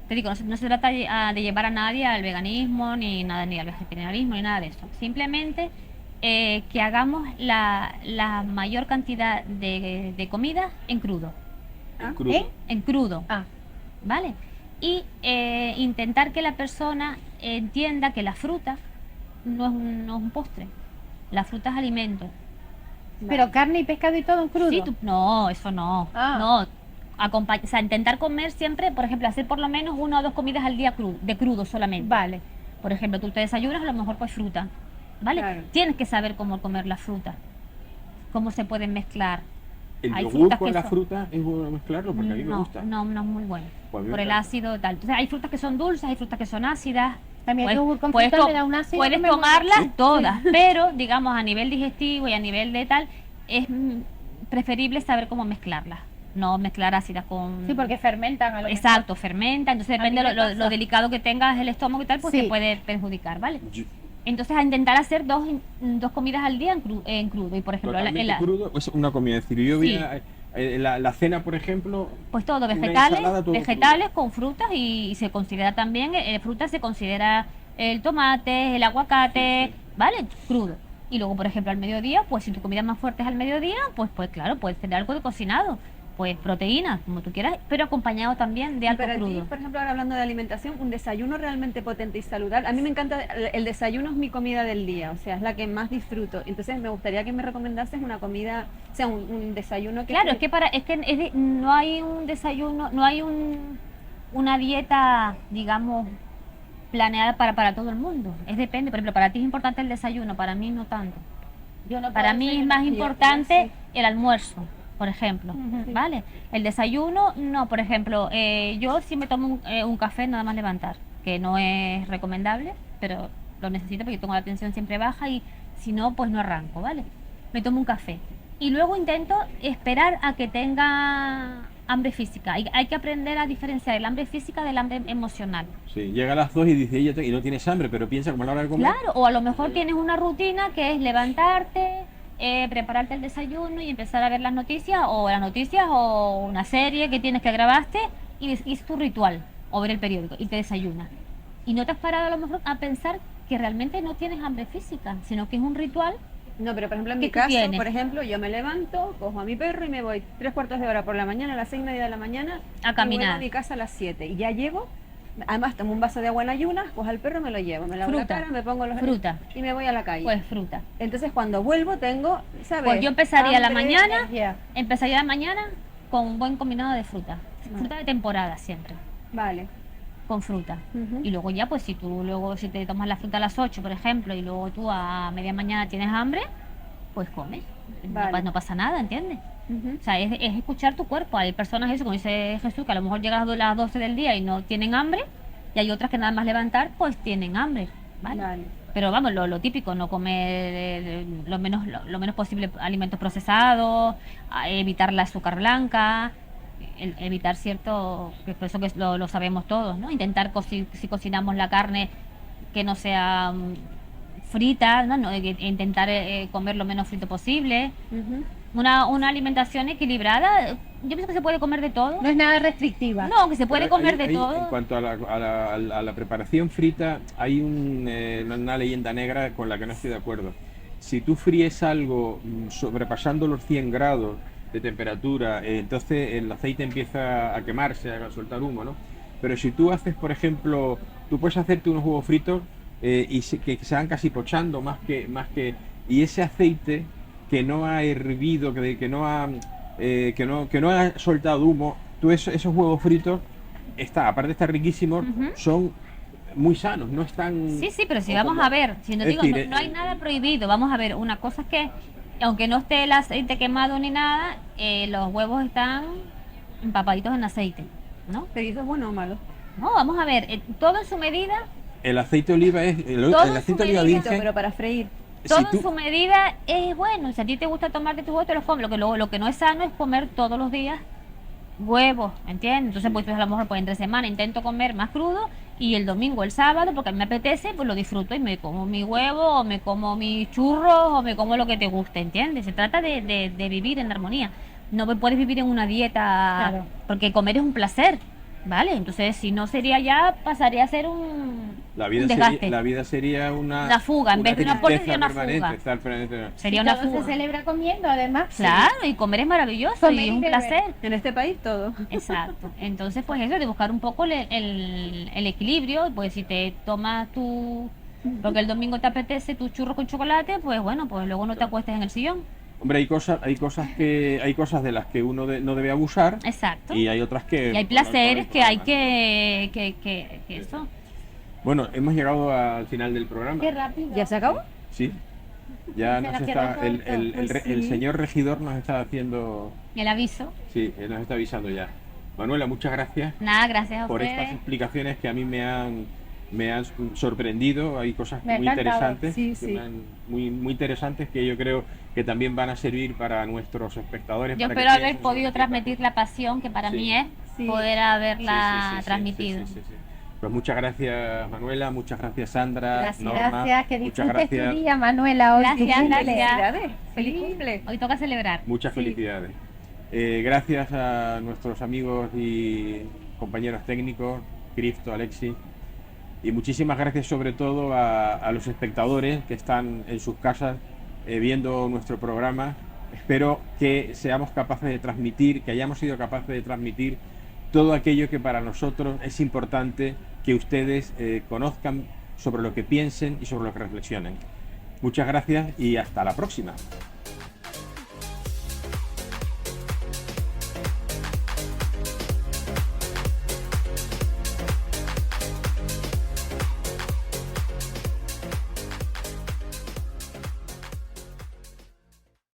te digo, no se trata de llevar a nadie al veganismo, ni nada, ni al vegetarianismo, ni nada de eso. Simplemente que hagamos la mayor cantidad de comida en crudo. En crudo. En crudo, Ah, ¿vale? Y intentar que la persona entienda que la fruta no es un postre. La fruta es alimento. pero carne y pescado y todo en crudo. Sí, no, eso no. Ah. No. O sea, intentar comer siempre, por ejemplo, hacer por lo menos 1 o 2 comidas al día de crudo solamente. Vale. Por ejemplo, tú te desayunas, a lo mejor pues fruta, ¿vale? Claro. Tienes que saber cómo comer la fruta, cómo se pueden mezclar. El Hay yogur frutas con que la son- fruta es bueno mezclarlo, porque a mí me No, gusta. no es muy bueno. Pues a mí me Por el encanta. ácido y tal. Entonces hay frutas que son dulces, hay frutas que son ácidas. También el yogur con puedes fruta to- me da un ácido puedes que me muero. tomarlas Sí. todas, pero digamos a nivel digestivo y a nivel de tal, es preferible saber cómo mezclarlas. No mezclar ácidas con... Sí, porque fermentan a lo mejor. Exacto, fermenta, entonces A mí depende me de lo pasa. delicado que tengas el estómago y tal, pues Sí. te puede perjudicar, ¿vale? Yo- Entonces a intentar hacer dos comidas al día en crudo. Y por ejemplo, Totalmente crudo, es una comida. Es decir, yo Sí. la cena, por ejemplo, pues todo, una vegetales, ensalada, todo vegetales con frutas y se considera también, fruta se considera el tomate, el aguacate, Sí, sí. ¿vale? Crudo. Y luego, por ejemplo, al mediodía, pues si tu comida más fuerte es al mediodía, pues claro, puedes tener algo de cocinado, pues proteínas, como tú quieras, pero acompañado también de Y algo para ti, crudo. por ejemplo, ahora hablando de alimentación, un desayuno realmente potente y saludable. A mí me encanta, el desayuno es mi comida del día, o sea, es la que más disfruto. Entonces me gustaría que me recomendases una comida, o sea, un desayuno que... Claro, no hay un desayuno, no hay una dieta, digamos, planeada para todo el mundo. Es depende, por ejemplo, para ti es importante el desayuno, para mí no tanto. Yo no Para puedo mí es desayunar. más importante el almuerzo, por ejemplo, Ujú. ¿vale? El desayuno, no, por ejemplo, yo sí me tomo un café nada más levantar, que no es recomendable, pero lo necesito porque tengo la tensión siempre baja y si no, pues no arranco, ¿vale? Me tomo un café. Y luego intento esperar a que tenga hambre física. Hay que aprender a diferenciar el hambre física del hambre emocional. sí, llega a las 2 y dice, y no tienes hambre, pero piensa como a la hora de comer. Claro, o a lo mejor tienes una rutina que es levantarte, prepararte el desayuno y empezar a ver las noticias o una serie que tienes que grabaste y es tu ritual, o ver el periódico y te desayunas. Y no te has parado a lo mejor a pensar que realmente no tienes hambre física, sino que es un ritual No, pero por ejemplo en ¿Qué mi tú caso, tienes? por ejemplo, yo me levanto, cojo a mi perro y me voy 3 cuartos de hora por la mañana, a las 6:30 de la mañana, A y vuelvo caminar. a mi casa a las 7 y ya llego. Además tomo un vaso de agua en ayunas, cojo al perro, me lo llevo, me lavo la Fruta. cara, me pongo los Fruta. y me voy a la calle. Pues fruta. Entonces cuando vuelvo tengo, ¿sabes? Pues yo empezaría la Hambre, mañana, energía. empezaría la mañana con un buen combinado de fruta. Vale. Fruta de temporada siempre, Vale. con fruta. Ujú. Y luego ya, pues si tú luego, si te tomas la fruta a las 8, por ejemplo, y luego tú a media mañana tienes hambre, pues comes. Vale. No pasa nada, ¿entiendes? Ujú. O sea, es escuchar tu cuerpo. Hay personas, eso, como dice Jesús, que a lo mejor llegan a las 12 del día y no tienen hambre, y hay otras que nada más levantar, pues tienen hambre, ¿vale? Vale. Pero vamos, lo típico, no comer lo menos posible alimentos procesados, evitar la azúcar blanca, evitar cierto, que por eso que lo sabemos todos, ¿no? Intentar si cocinamos la carne que no sea frita, ¿no? Intentar comer lo menos frito posible. Ujú. Una alimentación equilibrada, yo pienso que se puede comer de todo. No es nada restrictiva. No, que se puede Pero comer ahí- de ahí, todo. En cuanto a la preparación frita, hay una leyenda negra con la que no estoy de acuerdo. Si tú fríes algo sobrepasando los 100 grados de temperatura, entonces el aceite empieza a quemarse, a soltar humo, ¿no? Pero si tú haces, por ejemplo, tú puedes hacerte unos huevos fritos que se van casi pochando y ese aceite que no ha hervido, que no ha soltado humo, tú esos huevos fritos, aparte de estar riquísimos, Ujú. son muy sanos, no están... Sí, sí, pero si o vamos como- a ver, si no es digo, decir, no hay nada prohibido, vamos a ver, una cosa es que, aunque no esté el aceite quemado ni nada, los huevos están empapaditos en aceite, ¿no? Pero eso es bueno o malo. No, vamos a ver, todo en su medida, El aceite de oliva es... El Todo aceite de oliva medida, virgen, Pero para freír. si todo tú- en su medida es bueno. Si a ti te gusta tomarte tus huevos, te los comes. Lo que no es sano es comer todos los días huevos, ¿entiendes? Entonces, pues a lo mejor pues entre semana intento comer más crudo y el domingo, el sábado, porque a mí me apetece, pues lo disfruto y me como mi huevo o me como mis churros o me como lo que te guste, ¿entiendes? Se trata de vivir en armonía. No puedes vivir en una dieta, Claro. porque comer es un placer, ¿vale? Entonces, si no sería ya, pasaría a ser un desgaste. la vida sería Una fuga, en vez de una tristeza sería una permanente, fuga. estar permanente. Sería Y una todo fuga. se celebra comiendo, además. Claro, y comer es maravilloso Comer y es y un beber. placer. En este país todo. Exacto. Entonces, pues eso, de buscar un poco el equilibrio, pues si te tomas tu... Porque el domingo te apetece tu churro con chocolate, pues bueno, pues luego no te acuestes en el sillón. Hombre, hay cosas de las que uno no debe abusar Exacto. y hay otras que... Y hay bueno, placeres no que hay problema. que eso. Bueno, hemos llegado al final del programa. Qué rápido. ¿Ya se acabó? Sí. Ya Se nos nos está... quedó El, corto. el señor regidor nos está haciendo... El aviso. Sí, él nos está avisando ya. Manuela, muchas gracias Nada, gracias a por ustedes. estas explicaciones que a mí me han sorprendido. Hay cosas Me ha muy encantado. interesantes, Sí, que sí. muy interesantes que yo creo que también van a servir para nuestros espectadores. Yo para que espero haber piensen sobre podido qué transmitir la pasión que para Sí. mí es Sí. poder pasa. haberla Sí, sí, sí, transmitido. sí, sí, sí. Pues muchas gracias, Manuela, muchas gracias, Sandra, Gracias. Norma, Gracias, que muchas disfrutes tu gracias, día, Manuela. Hoy. Gracias, gracias. Felicidades. Feliz Sí. cumple. Hoy toca celebrar. muchas Sí. felicidades. Gracias a nuestros amigos y compañeros técnicos, Cristo, Alexis, y muchísimas gracias sobre todo a los espectadores que están en sus casas viendo nuestro programa. Espero que seamos capaces de transmitir, que hayamos sido capaces de transmitir todo aquello que para nosotros es importante que ustedes conozcan, sobre lo que piensen y sobre lo que reflexionen. Muchas gracias y hasta la próxima.